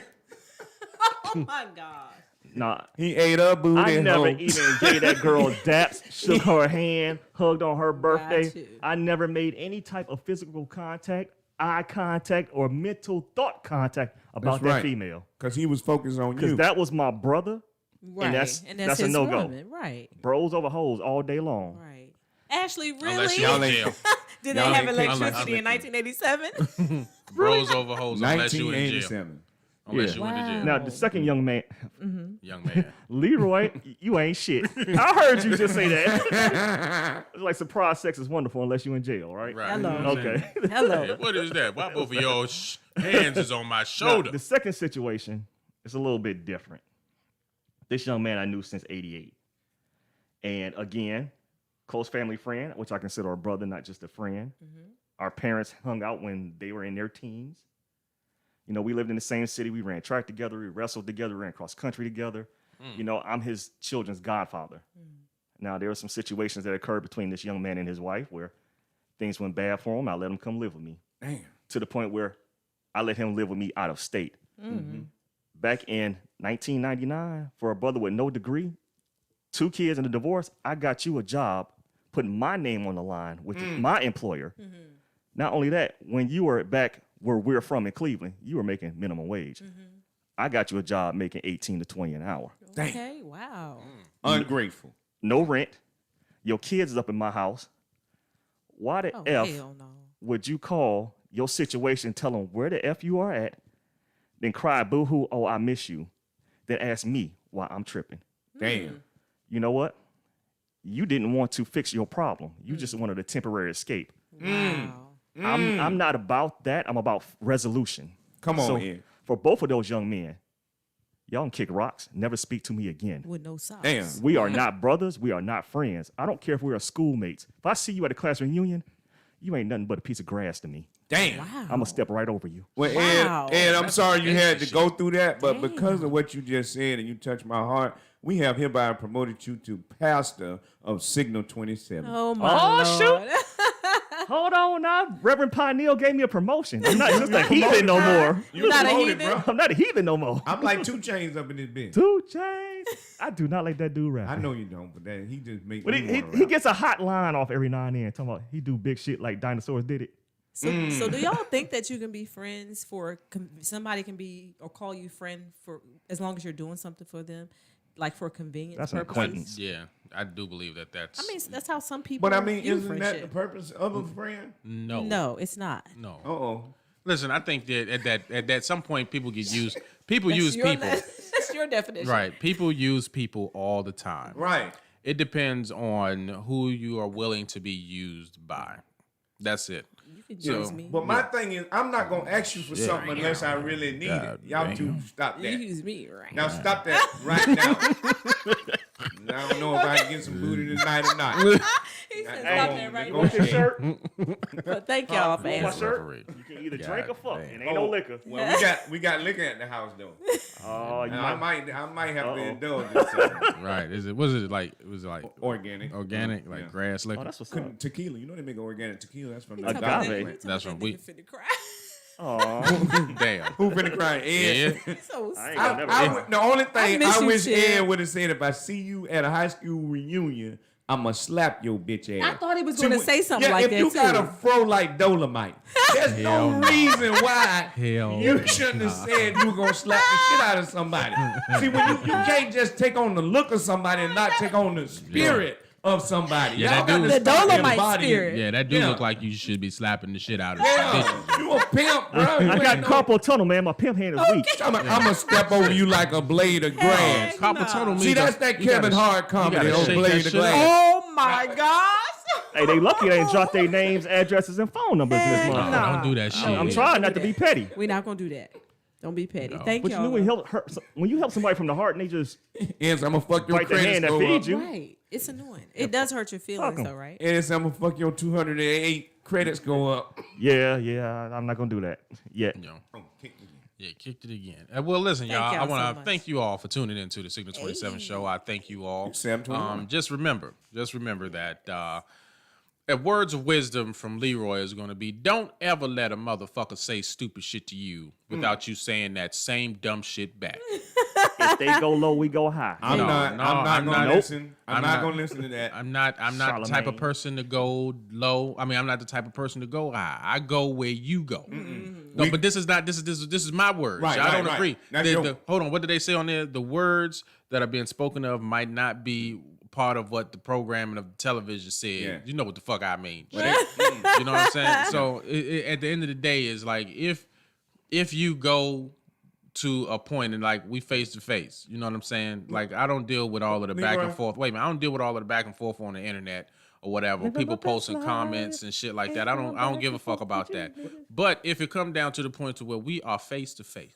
[SPEAKER 6] Oh, my God.
[SPEAKER 7] Nah,
[SPEAKER 4] He ate up booty.
[SPEAKER 7] I never
[SPEAKER 4] hoe.
[SPEAKER 7] even gave that girl daps, shook her hand, hugged on her birthday.
[SPEAKER 6] you.
[SPEAKER 7] I never made any type of physical contact, eye contact, or mental thought contact about
[SPEAKER 4] That's
[SPEAKER 7] that
[SPEAKER 4] right.
[SPEAKER 7] female.
[SPEAKER 4] Because he was focused on
[SPEAKER 7] Because
[SPEAKER 4] you.
[SPEAKER 7] that was my brother.
[SPEAKER 6] Right.
[SPEAKER 7] that's a
[SPEAKER 6] his
[SPEAKER 7] no-go.
[SPEAKER 6] woman. Right.
[SPEAKER 7] Bros over hoes all day long.
[SPEAKER 6] Right. Ashley, really?
[SPEAKER 5] Unless you in jail.
[SPEAKER 6] Did
[SPEAKER 4] y'all
[SPEAKER 6] they have
[SPEAKER 4] ain't taking
[SPEAKER 6] electricity in 1987?
[SPEAKER 5] Bros over hoes unless you in jail.
[SPEAKER 4] 1987.
[SPEAKER 5] Unless
[SPEAKER 7] Yeah.
[SPEAKER 5] you went to jail.
[SPEAKER 7] Now, the second young man,
[SPEAKER 5] Young man.
[SPEAKER 7] Leroy, you ain't shit. I heard you just say that. It's like surprise sex is wonderful unless you in jail, right?
[SPEAKER 5] Right.
[SPEAKER 6] Hello.
[SPEAKER 7] Okay.
[SPEAKER 6] Hello.
[SPEAKER 5] Hey, what is that? Why both of your hands is on my
[SPEAKER 7] Now,
[SPEAKER 5] shoulder?
[SPEAKER 7] the second situation is a little bit different. This young man I knew since 88. And again, close family friend, which I consider a brother, not just a friend. Our parents hung out when they were in their teens. You know, we lived in the same city. We ran track together. We wrestled together. We ran cross country together. You know, I'm his children's godfather. Now, there were some situations that occurred between this young man and his wife where things went bad for him. I let him come live with me.
[SPEAKER 4] Damn.
[SPEAKER 7] To the point where I let him live with me out of state. Back in 1999, for a brother with no degree, 2 kids and a divorce, I got you a job putting my name on the line with my employer. Not only that, when you were back where we're from in Cleveland, you were making minimum wage. I got you a job making 18 to 20 an hour.
[SPEAKER 6] Okay, wow.
[SPEAKER 4] Ungrateful.
[SPEAKER 7] No rent. Your kids is up in my house. Why the
[SPEAKER 6] Oh,
[SPEAKER 7] F
[SPEAKER 6] hell no.
[SPEAKER 7] would you call your situation, tell them where the F you are at, then cry boo-hoo, oh, I miss you, then ask me why I'm tripping?
[SPEAKER 4] Damn.
[SPEAKER 7] You know what? You didn't want to fix your problem. You just wanted a temporary escape.
[SPEAKER 6] Wow.
[SPEAKER 7] I'm not about that. I'm about resolution.
[SPEAKER 4] Come on,
[SPEAKER 7] so
[SPEAKER 4] Ed.
[SPEAKER 7] for both of those young men, y'all can kick rocks. Never speak to me again.
[SPEAKER 6] With no socks.
[SPEAKER 4] Damn.
[SPEAKER 7] We are not brothers. We are not friends. I don't care if we are schoolmates. If I see you at a class reunion, you ain't nothing but a piece of grass to me.
[SPEAKER 4] Damn.
[SPEAKER 6] Wow.
[SPEAKER 7] I'm going to step right over you.
[SPEAKER 4] Well,
[SPEAKER 6] Wow.
[SPEAKER 4] Ed, I'm sorry you had to
[SPEAKER 5] shit.
[SPEAKER 4] go through that, but
[SPEAKER 6] Damn.
[SPEAKER 4] because of what you just said and you touched my heart, we have hereby promoted you to pastor of Signal 27.
[SPEAKER 6] Oh, my
[SPEAKER 7] Oh,
[SPEAKER 6] Lord.
[SPEAKER 7] Hold on now. Reverend Pioneer gave me a promotion. I'm not just a heathen no more.
[SPEAKER 4] You
[SPEAKER 6] Not a
[SPEAKER 4] promoted,
[SPEAKER 6] heathen?
[SPEAKER 4] bro.
[SPEAKER 7] I'm not a heathen no more.
[SPEAKER 4] I'm like 2 chains up in this bitch.
[SPEAKER 7] 2 Chainz. I do not like that dude rap.
[SPEAKER 4] I know you don't, but that he just makes
[SPEAKER 7] But
[SPEAKER 4] me
[SPEAKER 7] he
[SPEAKER 4] wanna
[SPEAKER 7] he
[SPEAKER 4] rap.
[SPEAKER 7] gets a hot line off every now and then. Talking about he do big shit like dinosaurs did it.
[SPEAKER 6] So do y'all think that you can be friends somebody can be or call you friend for as long as you're doing something for them, like for convenience
[SPEAKER 7] That's an
[SPEAKER 6] purposes?
[SPEAKER 7] acquaintance.
[SPEAKER 5] Yeah, I do believe that that's.
[SPEAKER 6] I mean, that's how some people.
[SPEAKER 4] But I mean,
[SPEAKER 6] view
[SPEAKER 4] isn't that the
[SPEAKER 6] friendship.
[SPEAKER 4] purpose of a friend?
[SPEAKER 5] no.
[SPEAKER 6] No, it's not.
[SPEAKER 5] No.
[SPEAKER 4] Uh-oh.
[SPEAKER 5] Listen, I think that at some point people get used. People
[SPEAKER 6] That's
[SPEAKER 5] use
[SPEAKER 6] your
[SPEAKER 5] people.
[SPEAKER 6] That's your definition.
[SPEAKER 5] Right. People use people all the time.
[SPEAKER 4] Right.
[SPEAKER 5] It depends on who you are willing to be used by. That's it.
[SPEAKER 6] You can
[SPEAKER 5] So-
[SPEAKER 6] use me.
[SPEAKER 4] But my thing is, I'm not going to ask you for something unless I really need it. Y'all two stop
[SPEAKER 6] You
[SPEAKER 4] that.
[SPEAKER 6] use me, right?
[SPEAKER 4] Now stop that right now. Now I don't know if I can get some booty tonight or not.
[SPEAKER 6] He He said
[SPEAKER 4] Hey,
[SPEAKER 6] stop that right
[SPEAKER 4] you
[SPEAKER 6] now.
[SPEAKER 7] Want your shirt?
[SPEAKER 6] But thank y'all for
[SPEAKER 7] Want my
[SPEAKER 6] answering.
[SPEAKER 7] shirt?
[SPEAKER 5] Referee.
[SPEAKER 7] You can either
[SPEAKER 5] God
[SPEAKER 7] drink or fuck.
[SPEAKER 5] damn.
[SPEAKER 7] It ain't no liquor.
[SPEAKER 4] Well, we got liquor at the house though.
[SPEAKER 7] Oh, you
[SPEAKER 4] I
[SPEAKER 7] might.
[SPEAKER 4] might have to
[SPEAKER 7] Uh-oh.
[SPEAKER 4] indulge in something.
[SPEAKER 5] Right. Was it like
[SPEAKER 4] Organic.
[SPEAKER 5] organic, like
[SPEAKER 4] Yeah.
[SPEAKER 5] grass liquor?
[SPEAKER 7] Oh, that's what's up.
[SPEAKER 4] Tequila. You know they make organic tequila. That's from the
[SPEAKER 7] Agave.
[SPEAKER 4] agave.
[SPEAKER 5] That's from we.
[SPEAKER 6] Finna cry.
[SPEAKER 7] Oh,
[SPEAKER 5] Damn.
[SPEAKER 4] Who finna cry? Ed.
[SPEAKER 5] Yeah.
[SPEAKER 6] So
[SPEAKER 7] I ain't gonna never.
[SPEAKER 4] The only thing
[SPEAKER 6] miss
[SPEAKER 4] I
[SPEAKER 6] you,
[SPEAKER 4] wish
[SPEAKER 6] Chip.
[SPEAKER 4] Ed would have said, if I see you at a high school reunion, I'ma slap your bitch ass.
[SPEAKER 6] I thought he was gonna say something
[SPEAKER 4] yeah,
[SPEAKER 6] like
[SPEAKER 4] if
[SPEAKER 6] that,
[SPEAKER 4] you got
[SPEAKER 6] too.
[SPEAKER 4] a fro like Dolomite, there's no reason why
[SPEAKER 5] Hell
[SPEAKER 4] you shouldn't have said you were gonna slap the shit out of somebody. See, when you can't just take on the look of somebody and not take on the spirit of somebody.
[SPEAKER 5] Yeah,
[SPEAKER 4] Y'all
[SPEAKER 5] that
[SPEAKER 4] got
[SPEAKER 5] dude-
[SPEAKER 4] to
[SPEAKER 6] The
[SPEAKER 4] stop
[SPEAKER 6] Dolomite
[SPEAKER 4] embodying-
[SPEAKER 6] spirit.
[SPEAKER 5] Yeah, that do
[SPEAKER 4] Yeah.
[SPEAKER 5] look like you should be slapping the shit out of
[SPEAKER 4] Yeah,
[SPEAKER 5] bitches.
[SPEAKER 4] you a pimp, bro.
[SPEAKER 7] I got carpal tunnel, man. My pimp hand is weak.
[SPEAKER 4] I'm gonna step over you like a blade of grass.
[SPEAKER 5] Carpal tunnel means
[SPEAKER 4] See, that's that
[SPEAKER 5] you gotta-
[SPEAKER 4] Kevin Hart comedy
[SPEAKER 5] gotta
[SPEAKER 4] on
[SPEAKER 5] shake
[SPEAKER 4] Blade
[SPEAKER 5] that
[SPEAKER 4] of
[SPEAKER 5] shit
[SPEAKER 4] Glass.
[SPEAKER 6] Oh my gosh.
[SPEAKER 7] Hey, they lucky they ain't dropped their names, addresses, and phone numbers in this month.
[SPEAKER 6] Nah.
[SPEAKER 5] Don't do that shit.
[SPEAKER 7] I'm trying not to be petty.
[SPEAKER 6] We're not gonna do that. Don't be petty. Thank
[SPEAKER 7] But you
[SPEAKER 6] y'all.
[SPEAKER 7] know when you help somebody from the heart and they just
[SPEAKER 4] Ends, I'm gonna fuck your
[SPEAKER 7] bite the
[SPEAKER 4] credit
[SPEAKER 7] hand that
[SPEAKER 4] score
[SPEAKER 7] feeds
[SPEAKER 4] up.
[SPEAKER 7] you.
[SPEAKER 6] Right. It's annoying. It does hurt your feelings,
[SPEAKER 7] 'em.
[SPEAKER 6] though, right?
[SPEAKER 4] Ends, I'm gonna fuck your 208 credits go up.
[SPEAKER 7] Yeah, I'm not gonna do that yet.
[SPEAKER 5] You know.
[SPEAKER 4] Oh, kick me.
[SPEAKER 5] Yeah, kicked it again. Well, listen,
[SPEAKER 6] Thank
[SPEAKER 5] y'all. I
[SPEAKER 6] y'all
[SPEAKER 5] want
[SPEAKER 6] so
[SPEAKER 5] to
[SPEAKER 6] much.
[SPEAKER 5] thank you all for tuning into the Signal 27 show. I thank you all.
[SPEAKER 4] 721.
[SPEAKER 5] Just remember that a words of wisdom from Leroy is going to be: don't ever let a motherfucker say stupid shit to you without you saying that same dumb shit back.
[SPEAKER 7] If they go low, we go high.
[SPEAKER 4] I'm
[SPEAKER 5] No,
[SPEAKER 4] not
[SPEAKER 5] I'm
[SPEAKER 4] gonna
[SPEAKER 5] not-
[SPEAKER 4] listen. I'm
[SPEAKER 5] I'm
[SPEAKER 4] not
[SPEAKER 5] not-
[SPEAKER 4] gonna listen to that.
[SPEAKER 5] I'm not the type of
[SPEAKER 7] Charlemagne.
[SPEAKER 5] person to go low. I mean, I'm not the type of person to go high. I go where you go. No, but this is my words.
[SPEAKER 4] Right,
[SPEAKER 5] I
[SPEAKER 4] right,
[SPEAKER 5] don't
[SPEAKER 4] right.
[SPEAKER 5] agree.
[SPEAKER 4] That's your-
[SPEAKER 5] Hold on, what did they say on there? The words that are being spoken of might not be part of what the programming of the television said.
[SPEAKER 4] Yeah.
[SPEAKER 5] You know what the fuck I mean. You know what I'm saying? So at the end of the day, is like if you go to a point and like we face to face, you know what I'm saying? Like I don't deal with all of the back and
[SPEAKER 4] Leroy.
[SPEAKER 5] forth. Wait a minute, I don't deal with all of the back and forth on the internet or whatever. People posting comments and shit like that. I don't give a fuck about that. But if it come down to the point to where we are face to face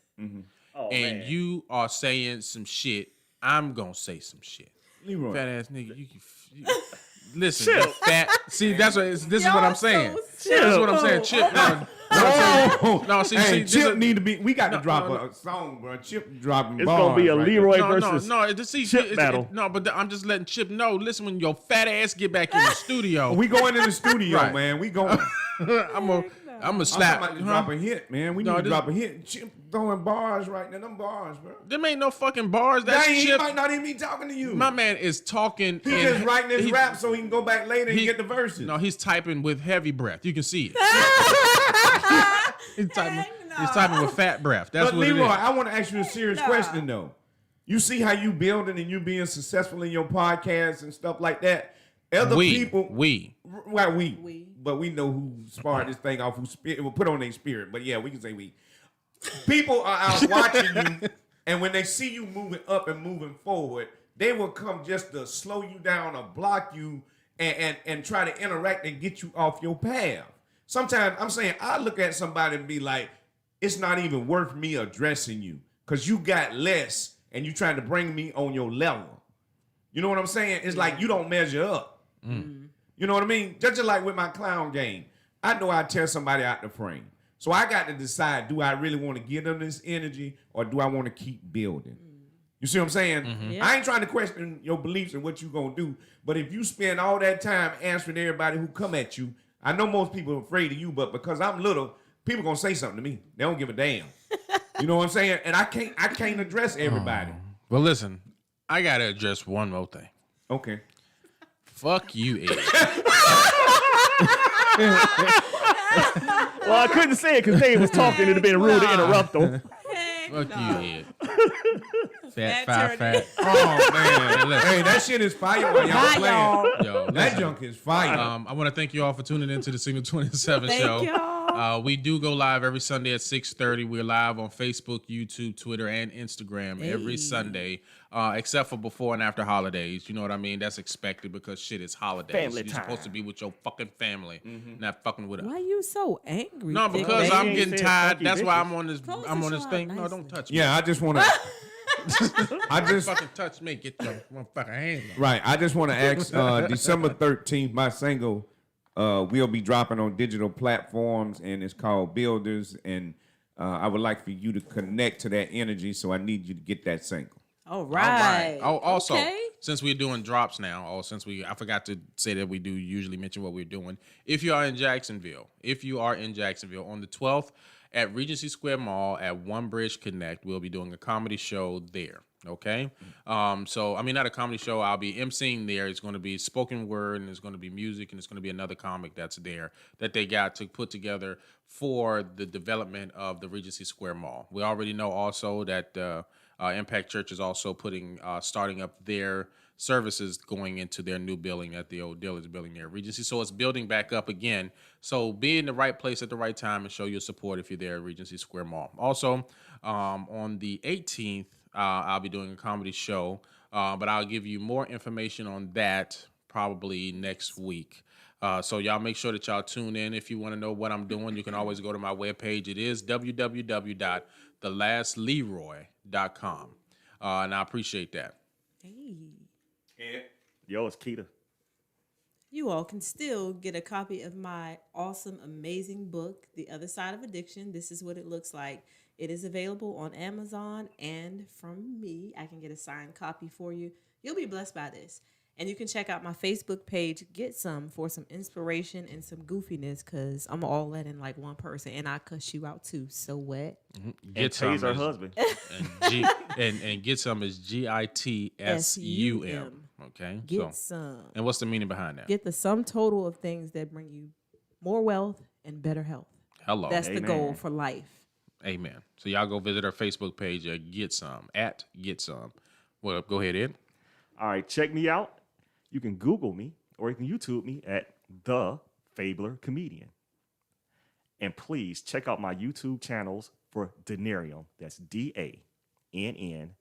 [SPEAKER 7] Oh,
[SPEAKER 5] and
[SPEAKER 7] man.
[SPEAKER 5] you are saying some shit, I'm gonna say some shit.
[SPEAKER 4] Leroy.
[SPEAKER 5] Fat ass nigga, you listen, you fat. See, this is what I'm saying.
[SPEAKER 6] so
[SPEAKER 5] This is what I'm saying. Chip. No, see,
[SPEAKER 4] Hey,
[SPEAKER 5] this
[SPEAKER 4] Chip
[SPEAKER 5] is-
[SPEAKER 4] need to be. We got to
[SPEAKER 5] No,
[SPEAKER 4] drop
[SPEAKER 5] no,
[SPEAKER 4] a song, bro. Chip dropping
[SPEAKER 7] It's
[SPEAKER 4] bars.
[SPEAKER 7] gonna be a
[SPEAKER 4] right
[SPEAKER 7] Leroy
[SPEAKER 5] no,
[SPEAKER 7] versus.
[SPEAKER 5] see,
[SPEAKER 7] Chip
[SPEAKER 5] it's-
[SPEAKER 7] battle.
[SPEAKER 5] no, but I'm just letting Chip know. Listen, when your fat ass get back in the studio,
[SPEAKER 4] there. We going in the studio,
[SPEAKER 5] Right.
[SPEAKER 4] man. We going.
[SPEAKER 5] I'm gonna
[SPEAKER 4] I'm
[SPEAKER 5] slap.
[SPEAKER 4] about to drop a hit, man. We need
[SPEAKER 5] No,
[SPEAKER 4] to
[SPEAKER 5] this-
[SPEAKER 4] drop a hit. Chip throwing bars right now. Them bars, bro.
[SPEAKER 5] Them ain't no fucking bars. That's
[SPEAKER 4] Dang, he
[SPEAKER 5] Chip.
[SPEAKER 4] might not even be talking to you.
[SPEAKER 5] My man is talking.
[SPEAKER 4] He
[SPEAKER 5] and
[SPEAKER 4] just writing his
[SPEAKER 5] he-
[SPEAKER 4] rap so he can go back later and
[SPEAKER 5] he-
[SPEAKER 4] get the verses.
[SPEAKER 5] No, he's typing with heavy breath. You can see it. He's typing with fat breath. That's
[SPEAKER 4] But
[SPEAKER 5] what
[SPEAKER 4] Leroy,
[SPEAKER 5] it is.
[SPEAKER 4] I want to ask you a serious question though. You see how you building and you being successful in your podcast and stuff like that. Other people, well, we, but we know who sparred this thing off. Who spirit will put on their spirit. But yeah, we can say we. People are out watching you, and when they see you moving up and moving forward, they will come just to slow you down or block you and try to interact and get you off your path. Sometimes I'm saying I look at somebody and be like, it's not even worth me addressing you because you got less and you trying to bring me on your level. You know what I'm saying? It's like you don't measure up. You know what I mean? Just like with my clown game, I know I tear somebody out the frame. So I got to decide, do I really want to give them this energy or do I want to keep building? You see what I'm saying?
[SPEAKER 6] Yeah.
[SPEAKER 4] I ain't trying to question your beliefs and what you going to do, but if you spend all that time answering everybody who come at you, I know most people are afraid of you, but because I'm little, people going to say something to me. They don't give a damn. You know what I'm saying? And I can't address everybody.
[SPEAKER 5] Well, listen, I gotta address one more thing.
[SPEAKER 4] Okay.
[SPEAKER 5] Fuck you, Ed.
[SPEAKER 7] Well, I couldn't say it because Dave was talking. It'd have been rude to interrupt him.
[SPEAKER 5] Fuck you, Ed. Fat,
[SPEAKER 6] Fat
[SPEAKER 5] fat.
[SPEAKER 4] Oh, man.
[SPEAKER 5] Listen.
[SPEAKER 4] Hey, that shit is fire while y'all playing.
[SPEAKER 5] Yo,
[SPEAKER 4] That
[SPEAKER 5] listen.
[SPEAKER 4] junk is fire.
[SPEAKER 5] I want to thank you all for tuning into the Signal 27
[SPEAKER 6] Thank
[SPEAKER 5] show.
[SPEAKER 6] y'all.
[SPEAKER 5] We do go live every Sunday at 6:30. We're live on Facebook, YouTube, Twitter, and Instagram every Sunday, except for before and after holidays. You know what I mean? That's expected because shit is holidays.
[SPEAKER 7] Family
[SPEAKER 5] You're
[SPEAKER 7] time.
[SPEAKER 5] supposed to be with your fucking family, not fucking with us.
[SPEAKER 6] Why you so angry?
[SPEAKER 5] No,
[SPEAKER 6] Dick
[SPEAKER 5] because
[SPEAKER 6] Baby?
[SPEAKER 5] I'm
[SPEAKER 7] ain't
[SPEAKER 5] getting
[SPEAKER 7] said
[SPEAKER 5] tired.
[SPEAKER 7] funky
[SPEAKER 5] That's why
[SPEAKER 7] bitches.
[SPEAKER 5] I'm on this.
[SPEAKER 6] Close
[SPEAKER 5] I'm
[SPEAKER 6] the
[SPEAKER 5] on this
[SPEAKER 6] show
[SPEAKER 5] thing.
[SPEAKER 6] out
[SPEAKER 5] No,
[SPEAKER 6] nicely.
[SPEAKER 5] don't touch me.
[SPEAKER 4] Yeah, I just want to. I just
[SPEAKER 5] fucking touch me. Get your motherfucking hand off.
[SPEAKER 4] right. I just want to ask. December 13th, my single will be dropping on digital platforms, and it's called Builders. And I would like for you to connect to that energy, so I need you to get that single.
[SPEAKER 6] All right.
[SPEAKER 5] Oh, also,
[SPEAKER 6] Okay.
[SPEAKER 5] since we're doing drops now, I forgot to say that we do usually mention what we're doing. If you are in Jacksonville on the 12th at Regency Square Mall at One Bridge Connect, we'll be doing a comedy show there. Okay. Not a comedy show. I'll be emceeing there. It's going to be spoken word, and it's going to be music, and it's going to be another comic that's there that they got to put together for the development of the Regency Square Mall. We already know also that Impact Church is also starting up their services going into their new building at the old Dillard's building there, Regency. So it's building back up again. So be in the right place at the right time and show your support if you're there at Regency Square Mall. Also, on the 18th, I'll be doing a comedy show, but I'll give you more information on that probably next week. So y'all make sure that y'all tune in. If you want to know what I'm doing, you can always go to my webpage. It is www.thelastleroy.com. And I appreciate that.
[SPEAKER 6] Hey.
[SPEAKER 7] Yo, it's Kita.
[SPEAKER 6] You all can still get a copy of my awesome, amazing book, The Other Side of Addiction. This is what it looks like. It is available on Amazon, and from me, I can get a signed copy for you. You'll be blessed by this. And you can check out my Facebook page, Get Some, for some inspiration and some goofiness, because I'm all that in like one person, and I cuss you out too. So what?
[SPEAKER 5] Get Some
[SPEAKER 7] Tay's her husband.
[SPEAKER 5] and Get Some is GITSUM. Okay.
[SPEAKER 6] Get some.
[SPEAKER 5] And what's the meaning behind that?
[SPEAKER 6] Get the sum total of things that bring you more wealth and better health.
[SPEAKER 5] Hello.
[SPEAKER 6] That's
[SPEAKER 7] Amen.
[SPEAKER 6] the goal for life.
[SPEAKER 5] Amen. So y'all go visit our Facebook page at Get Some. Well, go ahead, Ed.
[SPEAKER 7] All right, check me out. You can Google me or you can YouTube me at The Fabler Comedian. And please check out my YouTube channels for Denerium. That's DANNERIUM.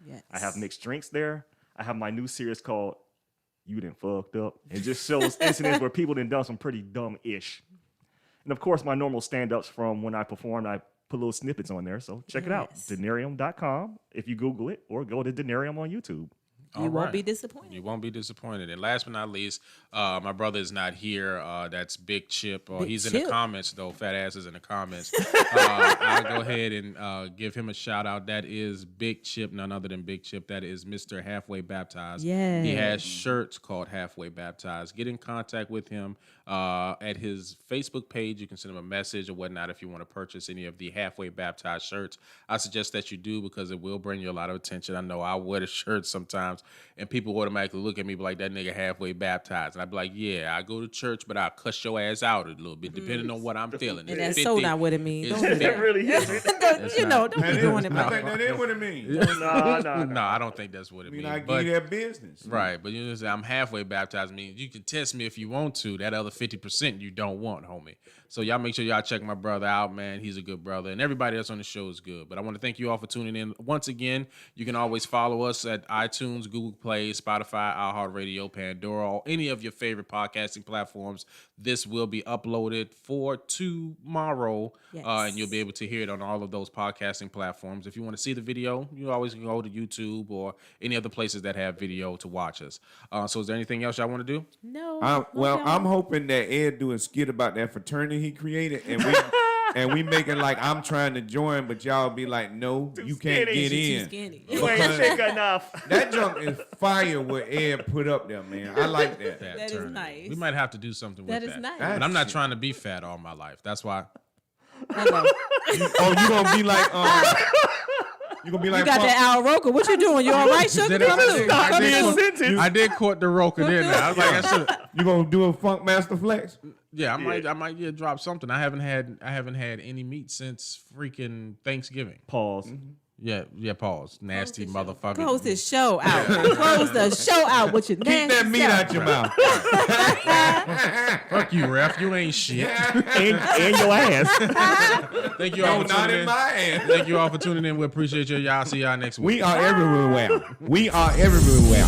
[SPEAKER 6] Yes.
[SPEAKER 7] I have mixed drinks there. I have my new series called You Done Fucked Up. It just shows incidents where people done some pretty dumb-ish. And of course, my normal stand-ups from when I performed, I put little snippets on there. So check it out. Denerium.com if you Google it, or go to Denerium on YouTube.
[SPEAKER 6] You won't be disappointed.
[SPEAKER 5] You won't be disappointed. And last but not least, my brother is not here. That's Big Chip. He's in the comments, though. Fat ass is in the comments. I'll go ahead and give him a shout out. That is Big Chip, none other than Big Chip. That is Mr. Halfway Baptized.
[SPEAKER 6] Yeah.
[SPEAKER 5] He has shirts called Halfway Baptized. Get in contact with him at his Facebook page. You can send him a message or whatnot if you want to purchase any of the Halfway Baptized shirts. I suggest that you do, because it will bring you a lot of attention. I know I wear the shirts sometimes, and people automatically look at me like, that nigga halfway baptized. And I'd be like, yeah, I go to church, but I'll cuss your ass out a little bit, depending on what I'm feeling.
[SPEAKER 6] And that's so not what it means. Don't do
[SPEAKER 7] It
[SPEAKER 6] that.
[SPEAKER 7] really is.
[SPEAKER 6] Don't be doing it.
[SPEAKER 4] I think that is what it means.
[SPEAKER 5] No, I don't think that's what it
[SPEAKER 4] I mean,
[SPEAKER 5] means.
[SPEAKER 4] I
[SPEAKER 5] But,
[SPEAKER 4] give you that business.
[SPEAKER 5] right, but you know, I'm halfway baptized means you can test me if you want to. That other 50% you don't want, homie. So y'all make sure y'all check my brother out, man. He's a good brother, and everybody else on the show is good. But I want to thank you all for tuning in. Once again, you can always follow us at iTunes, Google Play, Spotify, iHeartRadio, Pandora, or any of your favorite podcasting platforms. This will be uploaded for tomorrow,
[SPEAKER 6] Yes.
[SPEAKER 5] And you'll be able to hear it on all of those podcasting platforms. If you want to see the video, you always can go to YouTube or any other places that have video to watch us. So is there anything else y'all want to do?
[SPEAKER 6] No.
[SPEAKER 4] I'm hoping that Ed do a skit about that fraternity he created, and we making like I'm trying to join, but y'all be like, no, you can't
[SPEAKER 7] skinny.
[SPEAKER 4] get
[SPEAKER 6] Too
[SPEAKER 4] in.
[SPEAKER 6] skinny.
[SPEAKER 7] You ain't thick enough.
[SPEAKER 4] That junk is fire what Ed put up there, man. I like that.
[SPEAKER 6] That is
[SPEAKER 5] turn.
[SPEAKER 6] nice.
[SPEAKER 5] We might have to do something with
[SPEAKER 6] That
[SPEAKER 5] that.
[SPEAKER 6] is nice.
[SPEAKER 5] But I'm not trying to be fat all my life. That's why.
[SPEAKER 6] Hello.
[SPEAKER 4] Oh, you gonna be like you gonna be like
[SPEAKER 6] You got that Al Roker. What you doing? You all right, sugar?
[SPEAKER 5] Did I-
[SPEAKER 6] Come through.
[SPEAKER 7] Stop
[SPEAKER 6] Come
[SPEAKER 7] being
[SPEAKER 6] through.
[SPEAKER 7] sentence.
[SPEAKER 5] I did court the Roker, didn't I? I was like, I should.
[SPEAKER 4] you gonna do a Funk Master Flex?
[SPEAKER 5] Yeah, I might drop something. I haven't had any meat since freaking Thanksgiving.
[SPEAKER 7] Pause.
[SPEAKER 5] Yeah, pause. Nasty motherfucker.
[SPEAKER 6] Close this show out. Close the show out with your
[SPEAKER 4] Keep
[SPEAKER 6] nasty
[SPEAKER 4] that meat
[SPEAKER 6] self.
[SPEAKER 4] out your mouth.
[SPEAKER 5] Fuck you, ref. You ain't shit.
[SPEAKER 7] And your ass.
[SPEAKER 5] Thank you all
[SPEAKER 4] No,
[SPEAKER 5] for
[SPEAKER 4] not
[SPEAKER 5] tuning
[SPEAKER 4] in
[SPEAKER 5] in.
[SPEAKER 4] my ass.
[SPEAKER 5] Thank you all for tuning in. We appreciate you. Y'all see y'all next week.
[SPEAKER 4] We are everywhere. We are everywhere.